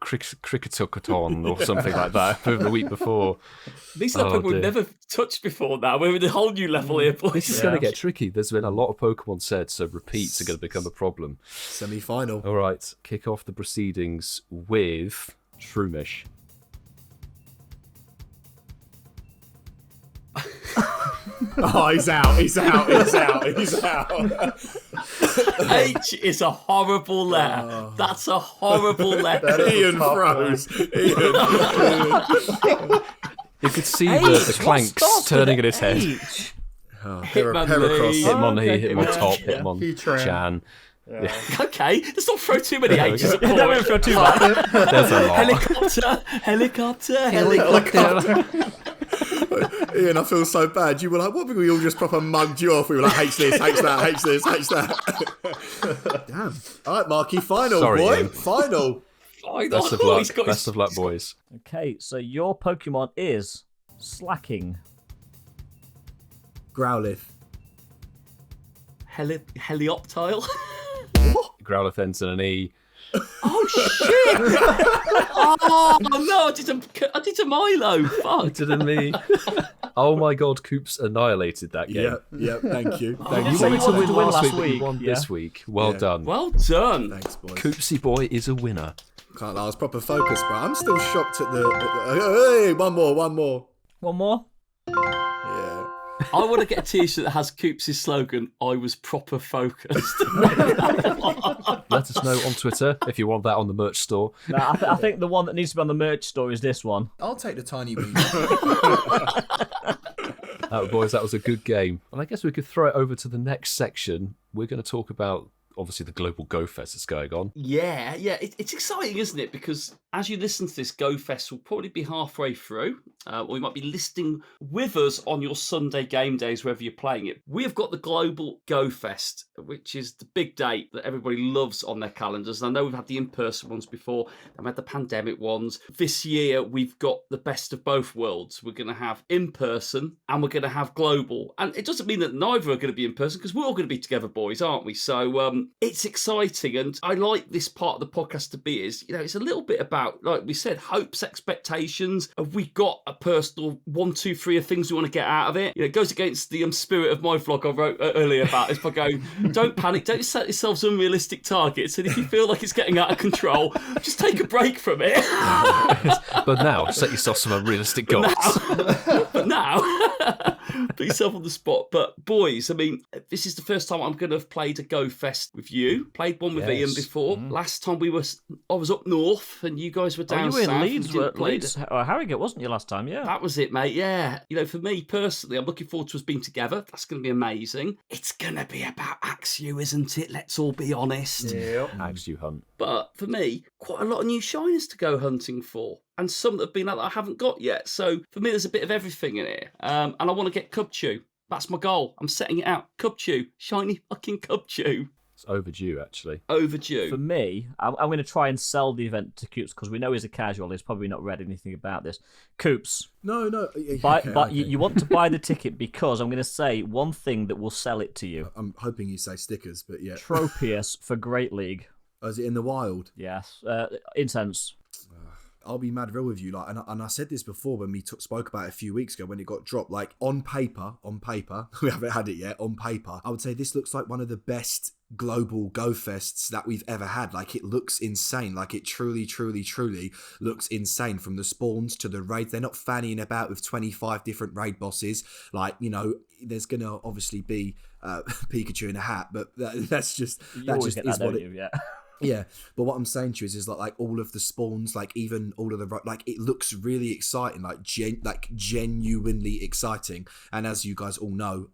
Cricketocaton or something like that the week before. These are Oh, people we've dear. never touched before now. We're in a whole new level here, boys. This is going to get tricky. There's been a lot of Pokemon said, so repeats are going to become a problem. Semi-final. All right, kick off the proceedings with Shroomish. Oh, he's out. He's out. He's out. He's out. H is a horrible letter. That's a horrible letter. That is a Ian tough froze. You could see H, the what clanks started turning at in his head. H? Oh, Hitmonlee. Heracross. Hit him on okay, hit him on yeah. top, hit him on Heatran. Chan. Okay, let's not throw too many H's at Don't Paul. throw too much. There's a lot. Helicopter. Ian, I feel so bad. You were like, what if we all just proper mugged you off? We were like, hates this, hates that, hates this, hates that. Damn. All right, Marky, final, Sorry, boy. Ian. Final. Best of luck. Best of luck, boys. Okay, so your Pokemon is Slacking. Growlithe. Helioptile. Growlithe ends in an E. Oh shit! Oh no, I did a Milo. Fuck. Did an E. Oh my god, Coops annihilated that game. Yep, thank you. You Thank did you. say you wanted to wanted to win last but you week. won Yeah. this week. Well done. Well done. Thanks, boys. Coopsy boy is a winner. Can't lie, I was proper focused, bro. I'm still shocked at the hey, one more. One more? Yeah. I want to get a t-shirt that has Coops' slogan, I was proper focused. Let us know on Twitter if you want that on the merch store. No, I think the one that needs to be on the merch store is this one. I'll take the tiny wee. Boys, that was a good game. And I guess we could throw it over to the next section. We're going to talk about, obviously, the Global Go-Fest that's going on. Yeah. It's exciting, isn't it? Because as you listen to this, Go-Fest will probably be halfway through, or you might be listening with us on your Sunday game days, wherever you're playing it. We have got the Global Go-Fest, which is the big date that everybody loves on their calendars. And I know we've had the in-person ones before, and we had the pandemic ones. This year, we've got the best of both worlds. We're going to have in-person, and we're going to have global. And it doesn't mean that neither are going to be in-person, because we're all going to be together, boys, aren't we? So it's exciting, and I like this part of the podcast to be is, it's a little bit about, like we said, hopes, expectations. Have we got a personal 1, 2, 3 of things we want to get out of it? It goes against the spirit of my vlog I wrote earlier about this by going, don't panic, don't set yourselves unrealistic targets, and if you feel like it's getting out of control, just take a break from it. But now, set yourself some unrealistic goals. But now, put yourself on the spot. But boys, I mean, this is the first time I'm going to have played a Go Fest with you. Played one with Ian before. Last time I was up north, and you guys were down you were south. in Leeds, Leeds or Harrogate, wasn't you, last time? Yeah. That was it, mate. Yeah. For me personally, I'm looking forward to us being together. That's going to be amazing. It's going to be about Axew, isn't it? Let's all be honest. Yep. Axew hunt. But for me, quite a lot of new Shinies to go hunting for. And some that have been out that I haven't got yet. So for me, there's a bit of everything in here. And I want to get Cubchew. That's my goal. I'm setting it out. Cubchew. Shiny fucking Cubchew. It's overdue, actually. Overdue. For me, I'm going to try and sell the event to Coops because we know he's a casual. He's probably not read anything about this. Coops, No. but you want to buy the ticket because I'm going to say one thing that will sell it to you. I'm hoping you say stickers, but yeah. Tropius for Great League. Oh, is it in the wild? Yes. Incense. I'll be mad real with you, like, and I said this before when we spoke about it a few weeks ago when it got dropped. Like on paper, we haven't had it yet. On paper, I would say this looks like one of the best global Go Fests that we've ever had. Like it looks insane. Like it truly looks insane. From the spawns to the raids, they're not fannying about with 25 different raid bosses. Like there's gonna obviously be Pikachu in a hat, but that's just is what it. Yeah. Yeah, but what I'm saying to you is like all of the spawns, like even all of the like, it looks really exciting, like genuinely exciting. And as you guys all know,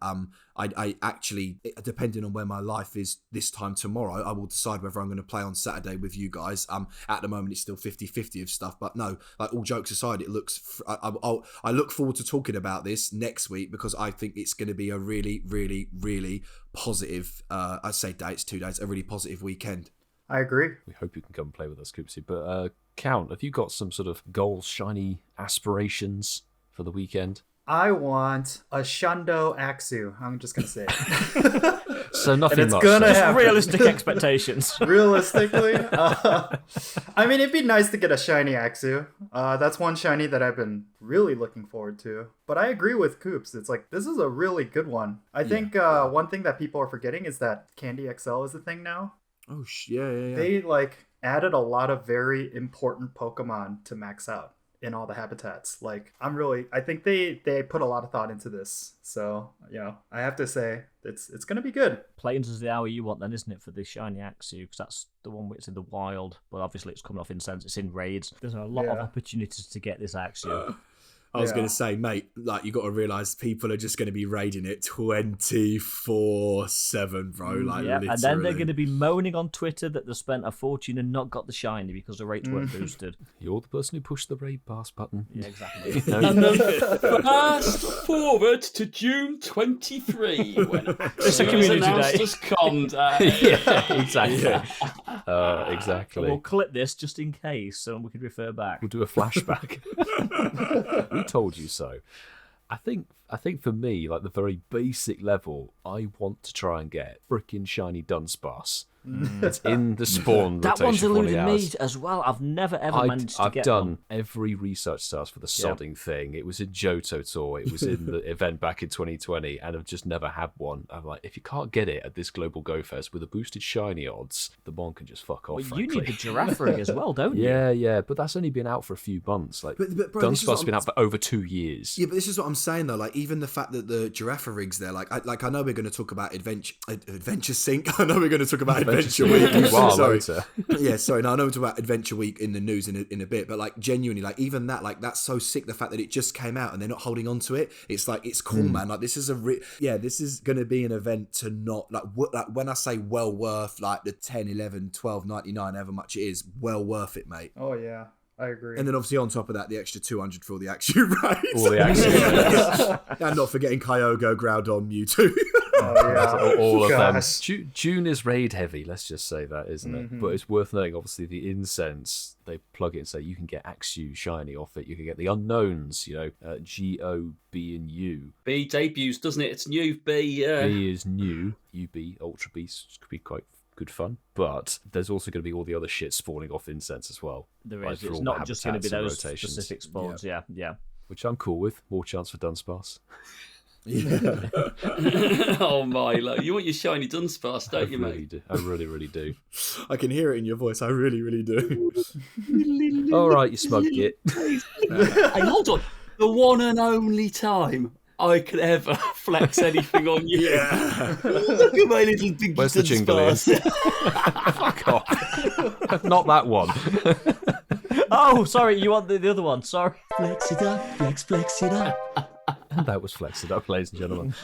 I actually, depending on where my life is this time tomorrow, I will decide whether I'm going to play on Saturday with you guys. At the moment, it's still 50-50 of stuff, but no, like all jokes aside, it looks. I look forward to talking about this next week because I think it's going to be a really, really, really positive. I say day, it's 2 days, a really positive weekend. I agree. We hope you can come play with us, Coopsy. But Count, have you got some sort of goals, shiny aspirations for the weekend? I want a Shundo Axew. I'm just going to say it. So nothing and it's much. gonna Just happen. Realistic expectations. Realistically, I mean, it'd be nice to get a shiny Axew. That's one shiny that I've been really looking forward to. But I agree with Coops. It's like, this is a really good one. I think one thing that people are forgetting is that Candy XL is a thing now. Oh, yeah. They added a lot of very important Pokemon to max out in all the habitats. I think they put a lot of thought into this. So, I have to say it's going to be good. Plains is the hour you want then, isn't it, for the shiny Axew? Because that's the one where it's in the wild, but obviously it's coming off Incensed, it's in raids. There's a lot of opportunities to get this Axew. I was going to say, mate, like, you got to realise people are just going to be raiding it 24/7, bro. Like, literally. And then they're going to be moaning on Twitter that they spent a fortune and not got the shiny because the rates weren't boosted. You're the person who pushed the raid pass button. Yeah, exactly. And then fast forward to June 23 when It's a community announced day. as Con Day. Yeah, exactly. Exactly. We'll clip this just in case, so we can refer back. We'll do a flashback. We told you so. I think for me, like the very basic level, I want to try and get frickin' shiny Dunsparce. It's in the spawn That rotation one's for 40 eluded me hours. as well. I've never ever managed to get I've done one. every research task for the sodding thing. It was in Johto Tour. It was in the event back in 2020, and I've just never had one. I'm like, if you can't get it at this Global Go-Fest with the boosted shiny odds, the mon can just fuck off. Well, you frankly. need the giraffe ring as well, don't you? Yeah, but that's only been out for a few months. Like, But bro, this is Dunsparce what has been out for over 2 years. Yeah, but this is what I'm saying though. Like, even the fact that the giraffe rig's there, I know we're going to talk about Adventure Sync. I know we're going to talk about Adventure Week. Sorry. Yeah, sorry. No, I know we're talking about Adventure Week in the news in a bit, but like genuinely, like even that, like that's so sick. The fact that it just came out and they're not holding on to it. It's like it's cool, man. Like this is this is going to be an event to not like when I say well worth like the 10, 11, 12, 99, however much it is, well worth it, mate. Oh yeah, I agree. And then obviously on top of that, the extra 200 for all the action rates. All the action rates. And not forgetting Kyogre, Groudon, Mewtwo. Oh yeah, all of them. Gosh. June is raid heavy, let's just say that, isn't it? But it's worth noting, obviously, the Incensed, they plug it and say you can get Axew shiny off it. You can get the Unknowns, G, O, B, and U. B debuts, doesn't it? It's new. B is new. UB, Ultra Beast could be quite good fun. But there's also going to be all the other shit spawning off Incense as well. There like is. for It's all not the just going to be habitats those and rotations. specific spawns. Yeah. Which I'm cool with. More chance for Dunsparce. Oh Milo, you want your shiny Dunsparce, don't you, really mate? do. I really, really do. I can hear it in your voice. I really, really do. All right, you smug git. Hey, hold on. The one and only time I could ever flex anything on you. Yeah. Look at my little dinky Where's the jingle, Ian? Dunsparce. Fuck off. Not that one. Oh, sorry. You want the other one? Sorry. Flex it up, flex it up. And that was Flex It Up, ladies and gentlemen.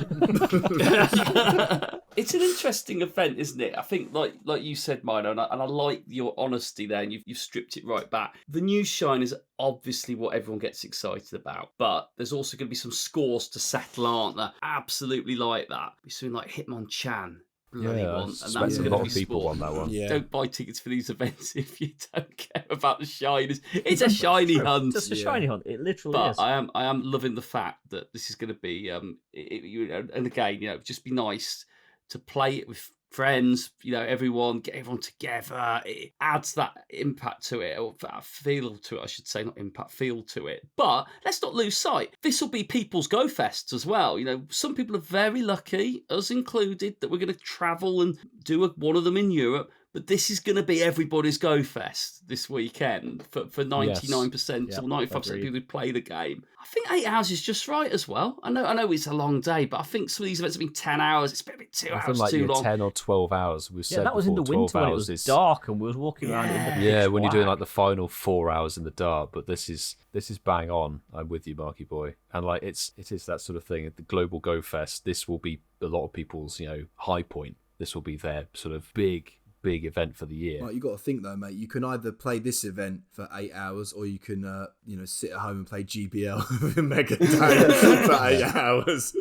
It's an interesting event, isn't it? I think, like you said, Mino, and I like your honesty there, and you've stripped it right back. The new shine is obviously what everyone gets excited about, but there's also going to be some scores to settle, aren't there? Absolutely like that. We're seeing like Hitmonchan. Bloody Yeah, one, I and that's suspect a going lot to be of people sport. want that one. Yeah. Don't buy tickets for these events if you don't care about the shinies. It's a shiny hunt. Just a shiny hunt. It literally But is. I am loving the fact that this is going to be and again, just be nice to play it with friends, everyone, get everyone together. It adds that impact to it, or that feel to it, I should say, not impact, feel to it. But let's not lose sight. This will be people's Go Fests as well. Some people are very lucky, us included, that we're going to travel and do one of them in Europe. But this is going to be everybody's Go Fest this weekend for 99% or 95% of people who play the game. I think 8 hours is just right as well. I know it's a long day, but I think some of these events have been 10 hours. It's been a bit 2 hours like too long. 10 or 12 hours. We said that was in the before, winter 12 when it hours was is dark and we was walking around in the pitch Yeah, when you're doing black. like the final 4 hours in the dark, but this is bang on. I'm with you, Marky boy. And like it is that sort of thing. At the Global Go Fest, this will be a lot of people's, high point. This will be their sort of big event for the year. Like, you got to think though, mate. You can either play this event for 8 hours, or you can, sit at home and play GBL with Mega Day for 8 hours.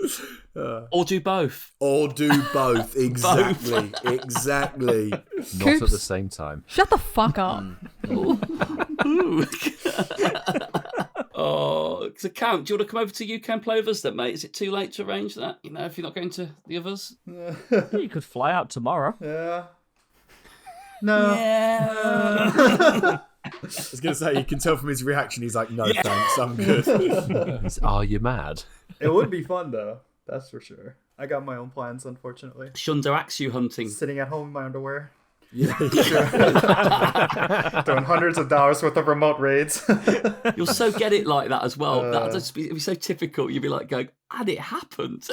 Or do both. Or do both. Exactly. Exactly. Not at Coops. the same time. Shut the fuck up. Ooh. Oh, so Count, do you want to come over to UK and play with us then, mate? Is it too late to arrange that? If you're not going to the others? You could fly out tomorrow. Yeah. No. Yeah. I was going to say, you can tell from his reaction, he's like, no, thanks, I'm good. Are you mad? It would be fun though. That's for sure. I got my own plans, unfortunately. Shundo Axew hunting. Sitting at home in my underwear. Yeah, Doing hundreds of dollars worth of remote raids. You'll so get it like that as well. It'd be so typical. You'd be like going, and it happened.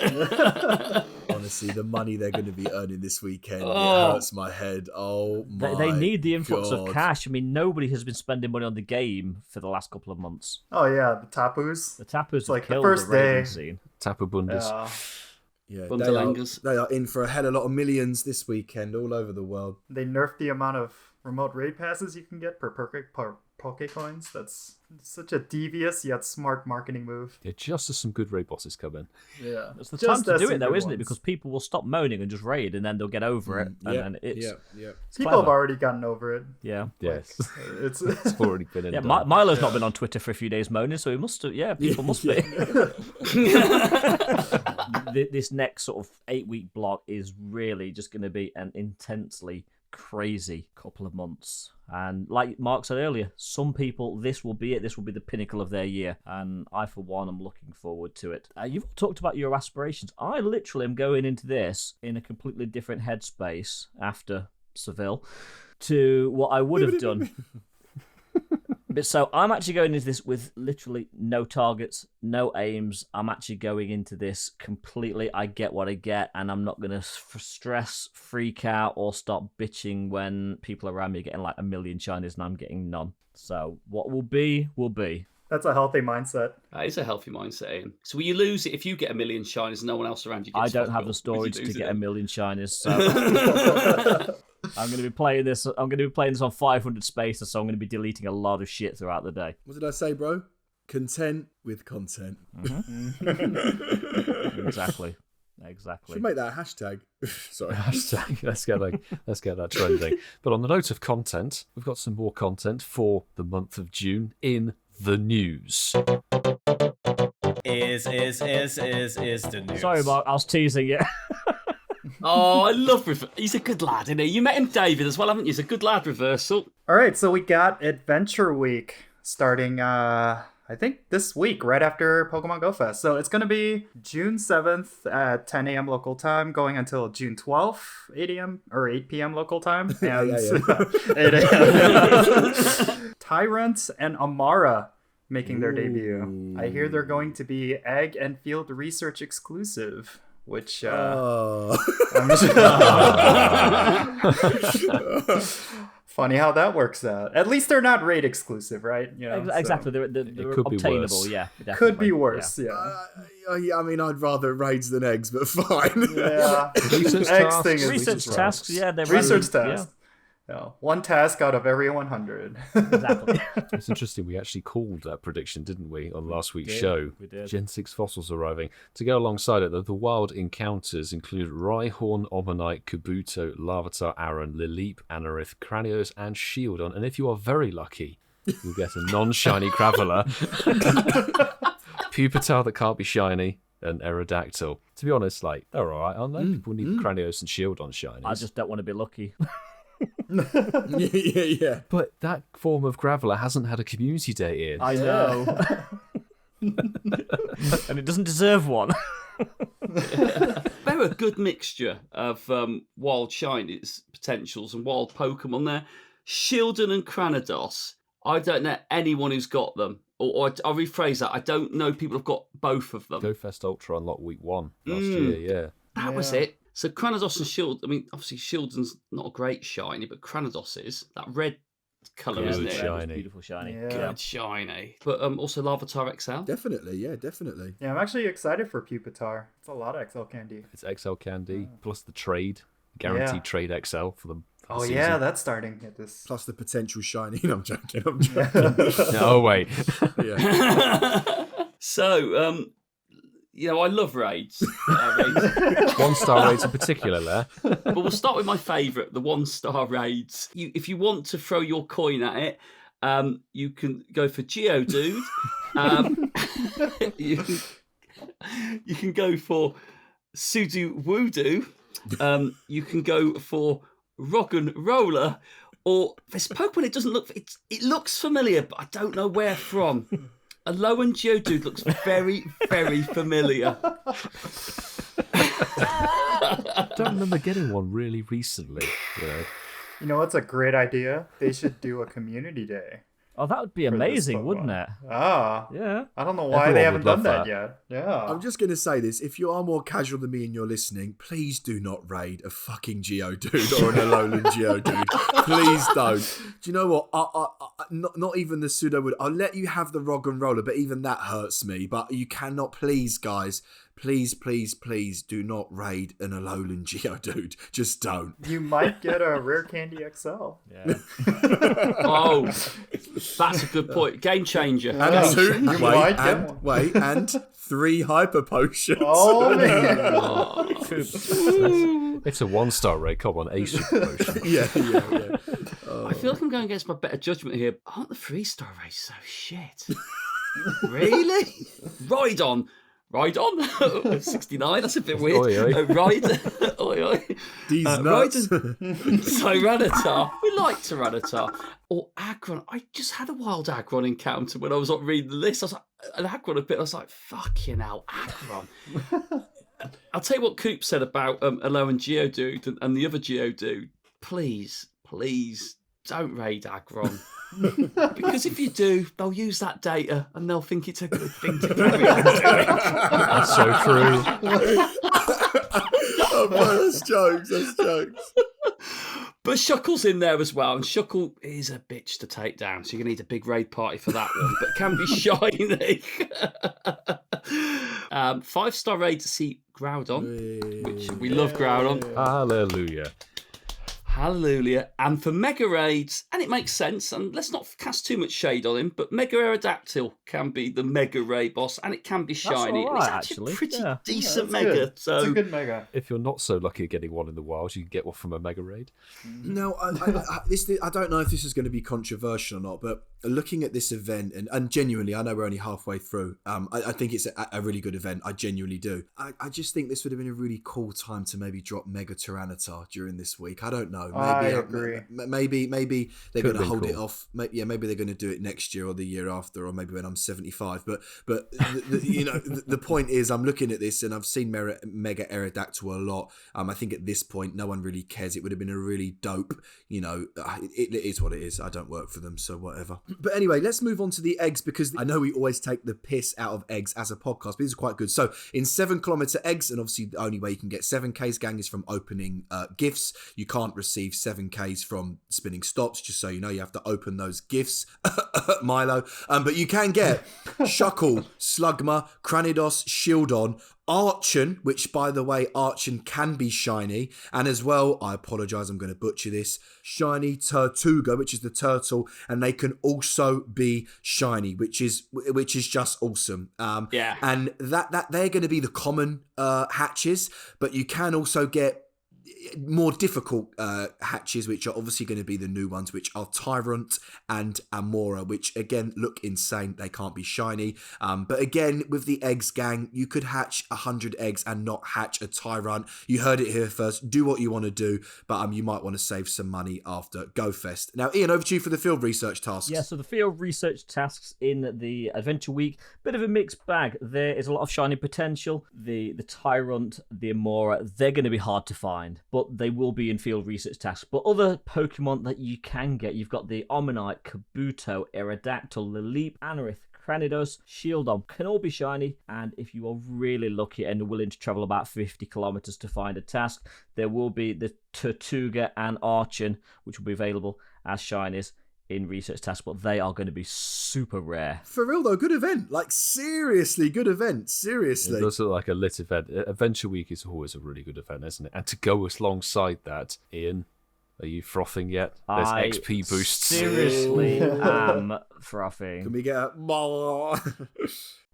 honestly, the money they're going to be earning this weekend, it hurts my head. Oh my They need the influx of God. cash. I mean, nobody has been spending money on the game for the last couple of months. Oh yeah, the Tapus. The Tappers have like the killed first the raiding day. scene. Tapu Bundes. Yeah. Yeah, Bundelangers. they are in for a hell of a lot of millions this weekend all over the world. They nerfed the amount of remote raid passes you can get per Pokecoins. That's such a devious yet smart marketing move. Yeah, just as some good raid bosses come in. Yeah, It's the time to as do some it, though, good isn't it? ones. Because people will stop moaning and just raid, and then they'll get over it. And then it's People have clever. already gotten over it. Yeah. Yes, It's it's already been in. Yeah, done. Milo's not been on Twitter for a few days moaning, so he must have. Yeah, people must be. This next sort of 8-week block is really just going to be an intensely crazy couple of months. And like Mark said earlier, some people, this will be it. This will be the pinnacle of their year. And I, for one, am looking forward to it. You've all talked about your aspirations. I literally am going into this in a completely different headspace after Seville to what I would have done. But so I'm actually going into this with literally no targets, no aims. I'm actually going into this completely. I get what I get, and I'm not going to stress, freak out, or start bitching when people around me are getting like 1 million shinies and I'm getting none. So what will be, will be. That's a healthy mindset. That is a healthy mindset, Ian. So will you lose it if you get 1 million shinies and no one else around you gets I don't have the hospital? Would storage you to lose get it? 1 million shinies, so I'm going to be playing this. I'm going to be playing this on 500 spaces, so I'm going to be deleting a lot of shit throughout the day. What did I say, bro? Content with content. Exactly. Should make that a hashtag. Sorry. Hashtag. Let's get that trending. But on the note of content, we've got some more content for the month of June in the news. Is the news. Sorry, Mark. I was teasing you. Oh, I love he's a good lad, isn't he? You met him, David, as well, haven't you? He's a good lad, Reversal. All right, so we got Adventure Week starting, I think this week, right after Pokemon Go-Fest. So it's going to be June 7th at 10 a.m. local time, going until June 12th, 8 a.m. or 8 p.m. local time. And 8 a.m. Tyrant and Amara making their debut. I hear they're going to be Egg and Field Research exclusive. Which funny how that works out. At least they're not raid exclusive, right? You know, exactly. so. They're could be obtainable. worse. Yeah, definitely. Could be worse. Yeah. I mean, I'd rather raids than eggs, but fine. Yeah. Research Eggs tasks. thing is Research just tasks. Yeah, they're research really, tasks. Yeah. One task out of every 100. Exactly. It's interesting. We actually called that prediction, didn't we, on last week's show? We did. Gen 6 fossils arriving. To go alongside it, the wild encounters include Rhyhorn, Omanite, Kabuto, Larvitar, Aron, Lilip, Anorith, Cranios, and Shieldon. And if you are very lucky, you'll get a non-shiny Graveler, Pupitar that can't be shiny, and Aerodactyl. To be honest, like, they're alright, aren't they? People need Cranios and Shieldon shinies. I just don't want to be lucky. yeah. But that form of Graveler hasn't had a community day in. I know. And it doesn't deserve one. They're a good mixture of wild shinies potentials and wild Pokemon there. Shieldon and Cranidos. I don't know anyone who's got them. Or I'll rephrase that. I don't know people who've got both of them. Go-Fest Ultra unlocked week 1 last year, yeah. That was it. So Cranidos and Shield, I mean, obviously Shieldon's not a great shiny, but Cranidos is. That red colour, Good isn't it? shiny. Beautiful shiny. Yeah. Good shiny. But also Larvitar XL. Definitely. Yeah, I'm actually excited for Pupitar. It's a lot of XL candy. It's XL Candy, plus the trade, guaranteed trade XL for the Oh season. yeah, that's starting at this. Plus the potential shiny. No, I'm joking. Oh, wait. Yeah. So, I love raids. 1-star rates in particular there. But we'll start with my favourite, the 1-star raids. If you want to throw your coin at it, you can go for Geodude. You can go for Sudowoodo. You can go for Roggen Roller. Or this Pokemon, it looks familiar, but I don't know where from. Alolan Geodude looks very, very familiar. I don't remember getting one really recently. You know what's a great idea? They should do a community day. Oh, that would be amazing, wouldn't it? Ah. Yeah. I don't know why Everyone they haven't would done love that yet. Yeah. I'm just going to say this. If you are more casual than me and you're listening, please do not raid a fucking Geodude or an Alolan Geodude. Please don't. Do you know what? Not even the pseudo would. I'll let you have the Rog and Roller, but even that hurts me. But you cannot, please, guys. Please, please, please do not raid an Alolan Geodude. Just don't. You might get a Rare Candy XL. Yeah. Oh, that's a good point. Game changer. And two, You might get one. and 3 Hyper Potions. Oh, man. It's a 1-star rate. Come on, Ace promotion. Yeah. I feel like I'm going against my better judgment here. Aren't the 3-star rates so shit? Really? Ride on. 69, that's a bit weird. Oi, oi. Ride. Oi, oi. These nuts. Tyranitar. We like Tyranitar. Or Aggron. I just had a wild Aggron encounter when I was reading the list. I was like, an Aggron a bit. I was like, fucking hell, Aggron. I'll tell you what Coop said about Alolan Geodude and the other Geodude. Please, don't raid Aggron. Because if you do, they'll use that data and they'll think it's a good thing to carry on doing. That's so true. Oh, boy, that's jokes. But Shuckle's in there as well, and Shuckle is a bitch to take down, so you're going to need a big raid party for that one, but can be shiny. 5-star raid to see Groudon, which we love Groudon. Hallelujah. And for Mega Raids, and it makes sense, and let's not cast too much shade on him, but Mega Aerodactyl can be the Mega Raid boss, and it can be shiny. all It's right, actually actually. a pretty Yeah. decent That's Mega. good. So It's a good Mega. If you're not so lucky at getting one in the wild, you can get one from a Mega Raid. No, I don't know if this is going to be controversial or not, but looking at this event, and genuinely, I know we're only halfway through, I think it's a really good event. I genuinely do. I just think this would have been a really cool time to maybe drop Mega Tyranitar during this week. I don't know. Maybe, I agree. Maybe they're going to hold cool. it off. Maybe they're going to do it next year or the year after, or maybe when I'm 75. But the point is, I'm looking at this and I've seen Mega Aerodactyl a lot. I think at this point, no one really cares. It would have been a really dope. It is what it is. I don't work for them, so whatever. But anyway, let's move on to the eggs, because I know we always take the piss out of eggs as a podcast, but these are quite good. So in 7-kilometer eggs, and obviously the only way you can get 7Ks, gang, is from opening gifts. You can't receive 7Ks from spinning stops, just so you know. You have to open those gifts, Milo. But you can get Shuckle, Slugma, Cranidos, Shieldon, Archon, which, by the way, Archon can be shiny, and as well, I apologise, I'm going to butcher this, shiny Turtuga, which is the turtle, and they can also be shiny, which is just awesome. Yeah. And that they're going to be the common hatches, but you can also get more difficult hatches, which are obviously going to be the new ones, which are Tyrant and Amora, which again look insane. They can't be shiny, but again, with the eggs, gang, you could hatch 100 eggs and not hatch a Tyrant. You heard it here first. Do what you want to do, but you might want to save some money after Go-Fest. Now, Ian, over to you for the field research tasks. Yeah, so the field research tasks in the Adventure Week, bit of a mixed bag. There is a lot of shiny potential. The Tyrant, the Amora, they're going to be hard to find, but they will be in field research tasks. But other Pokemon that you can get, you've got the Omanyte, Kabuto, Aerodactyl, Lilip, Anorith, Cranidos, Shieldon, can all be shiny, and if you are really lucky and willing to travel about 50 kilometers to find a task, there will be the Tortuga and Archon, which will be available as shinies in research tasks, but they are going to be super rare. For real though, good event. Like, seriously, good event. Seriously. It does look like a lit event. Adventure Week is always a really good event, isn't it? And to go alongside that, Ian, are you frothing yet? There's XP boosts. Seriously am frothing. Can we get a...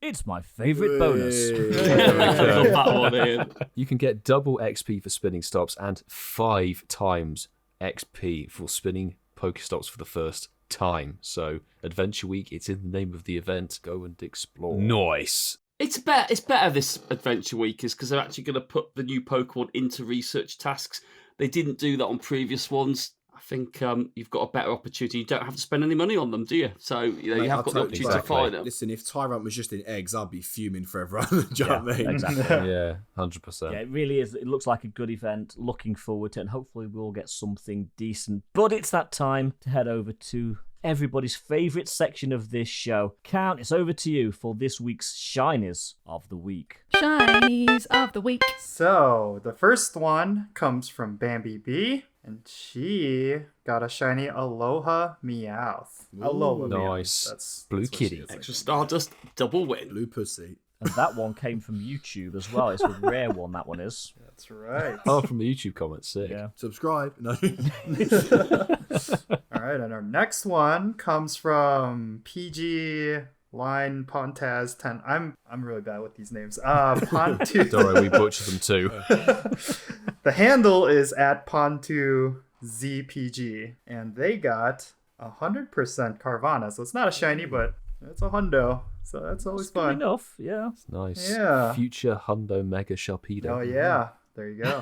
It's my favourite bonus. that one, Ian. You can get double XP for spinning stops and 5 times XP for spinning Pokestops for the first time. So Adventure Week, it's in the name of the event. Go and explore. Nice. It's better this Adventure Week is because they're actually going to put the new Pokemon into research tasks. They didn't do that on previous ones. I think you've got a better opportunity. You don't have to spend any money on them, do you? So you Mate, have I'll got the totally opportunity to back find it. them. Listen, if Tyrant was just in eggs, I'd be fuming forever. Do you know what I mean? Exactly. Yeah, 100%. Yeah, it really is. It looks like a good event. Looking forward to it, and hopefully we'll get something decent. But it's that time to head over to everybody's favourite section of this show. Count, it's over to you for this week's Shinies of the Week. Shinies of the week. So the first one comes from Bambi B, and she got a shiny Aloha Meowth. Aloha Meowth. Nice. That's Blue what she kitty. is, I Extra think. Stardust, double win. Blue pussy. And that one came from YouTube as well. It's a rare one, that one is. That's right. Oh, from the YouTube comments, sick. Yeah. Subscribe. No. All right, and our next one comes from PG Line Pontaz 10. I'm really bad with these names. Pontu. Don't worry, we butchered them too. The handle is at Pontu ZPG, and they got 100% Carvana. So it's not a shiny, but it's a hundo. So that's always Good fun. enough, yeah. Nice. Yeah. Future Hundo Mega Sharpedo. Oh yeah, there you go.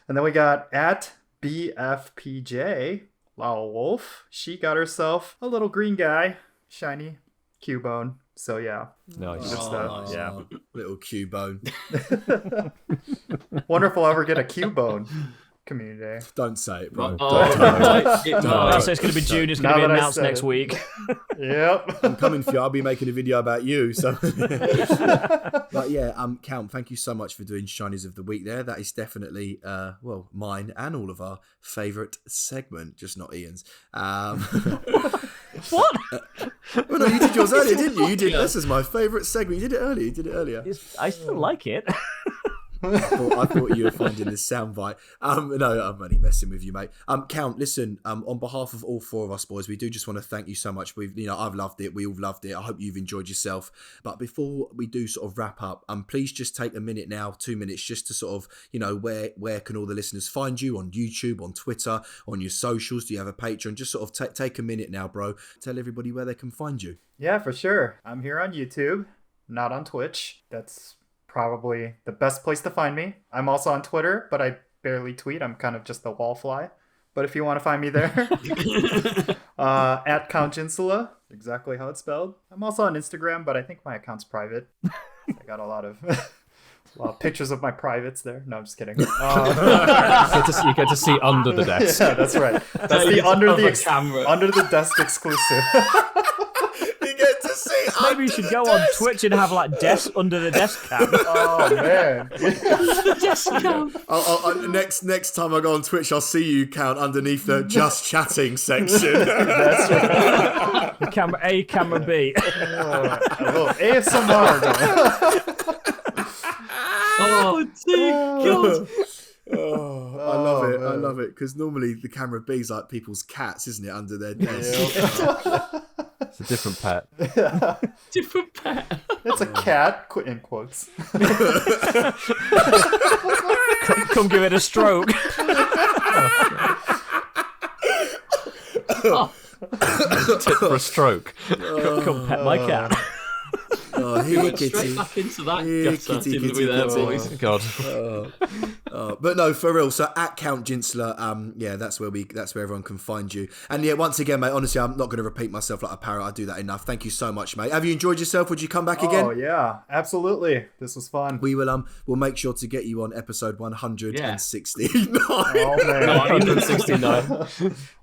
And then we got at BFPJ Lowell Wolf. She got herself a little green guy, shiny Cubone. So yeah, Nice. good stuff. Yeah. Little Cubone. Wonder if we'll ever get a Cubone community. Don't say it, bro. Oh, Don't tell me. it No, might. so it's going to be June. It's Now going to be that I announced said next it. week. Yep. I'm coming for you. I'll be making a video about you. So, but yeah, Count, thank you so much for doing Shinies of the Week there. That is definitely, well, mine and all of our favourite segment, just not Ian's. What? Well, no, you did yours earlier, didn't you? You did. This is my favourite segment. You did it earlier. You did it earlier. I still like it. I thought you were finding this soundbite. No, I'm only messing with you, mate. Count, listen. On behalf of all four of us boys, we do just want to thank you so much. I've loved it. We all loved it. I hope you've enjoyed yourself. But before we do sort of wrap up, please just take a minute now, 2 minutes, just to sort of, where can all the listeners find you on YouTube, on Twitter, on your socials? Do you have a Patreon? Just sort of take a minute now, bro. Tell everybody where they can find you. Yeah, for sure. I'm here on YouTube, not on Twitch. That's probably the best place to find me. I'm also on Twitter, but I barely tweet. I'm kind of just the wallfly. But if you want to find me there, at Count Jinsula, exactly how it's spelled. I'm also on Instagram, but I think my account's private. I got a lot of pictures of my privates there. No, I'm just kidding. You get to see under the desk. Yeah, that's right. That's You the get to under cover the a camera. under the desk exclusive. You get to see. Maybe you should go on Twitch and have like desk under the desk cam. Oh man. Next time I go on Twitch, I'll see you, Count, underneath the just chatting section. That's right. Camera A, camera B. A little ASMR. Oh, dear God. Oh, I love it. I man. love it. Because normally the camera B's like people's cats, isn't it, under their desk? It's a different pet. Different pet. It's a cat, in quotes. Come give it a stroke. Tip for a stroke. Come pet my cat. Oh, We here, went straight kitty. back into that Yeah, gutter, kitty, didn't kitty, we there, kitty. boys? God. But no, for real. So at Count Jinsula, that's where everyone can find you. And yeah, once again, mate, honestly, I'm not going to repeat myself like a parrot. I do that enough. Thank you so much, mate. Have you enjoyed yourself? Would you come back again? Oh yeah, absolutely. This was fun. We will we'll make sure to get you on episode 169. Oh man. 169.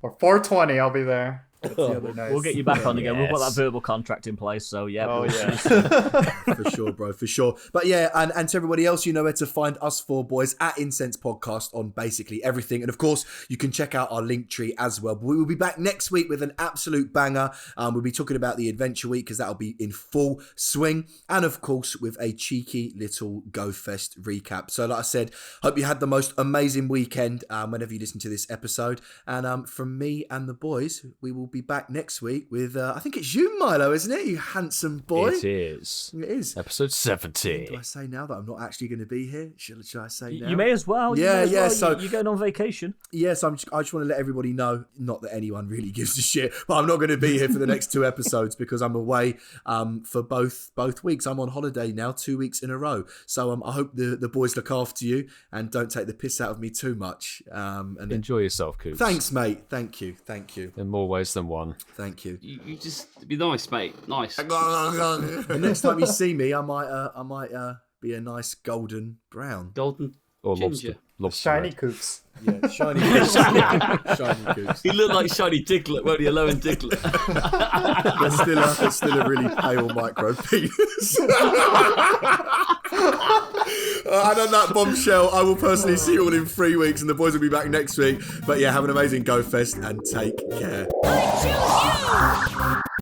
Or 420, I'll be there. That's the other nice. We'll get you back on again. We'll put that Yes. verbal contract in place. So yeah. Oh we'll- yeah. For sure, bro, for sure. But yeah, and to everybody else, you know where to find us four boys at Incensed Podcast on basically everything. And of course, you can check out our link tree as well. But we will be back next week with an absolute banger. We'll be talking about the Adventure Week because that'll be in full swing. And of course, with a cheeky little Go-Fest recap. So like I said, hope you had the most amazing weekend whenever you listen to this episode. And from me and the boys, we will be back next week with, I think it's you, Milo, isn't it? You handsome boy. It is. It is. Episode 70. Do I say now that I'm not actually going to be here? Should I say now? You may as well. So you're going on vacation. Yes, I just want to let everybody know, not that anyone really gives a shit, but I'm not going to be here for the next 2 episodes because I'm away for both weeks. I'm on holiday now, 2 weeks in a row. So I hope the boys look after you and don't take the piss out of me too much. And Enjoy yourself, Coops. Thanks, mate. Thank you. In more ways than one. Thank you. You just be nice, mate. Nice. The next time you see me, I might be a nice golden brown. Golden Or ginger. lobster Shiny red. Coops. Yeah, shiny shiny goose. He looked like Shiny Diglett, won't he? A Low and Diglett. That's still a really pale micro penis. And on that bombshell, I will personally see you all in 3 weeks, and the boys will be back next week. But yeah, have an amazing Go Fest and take care. I choose you!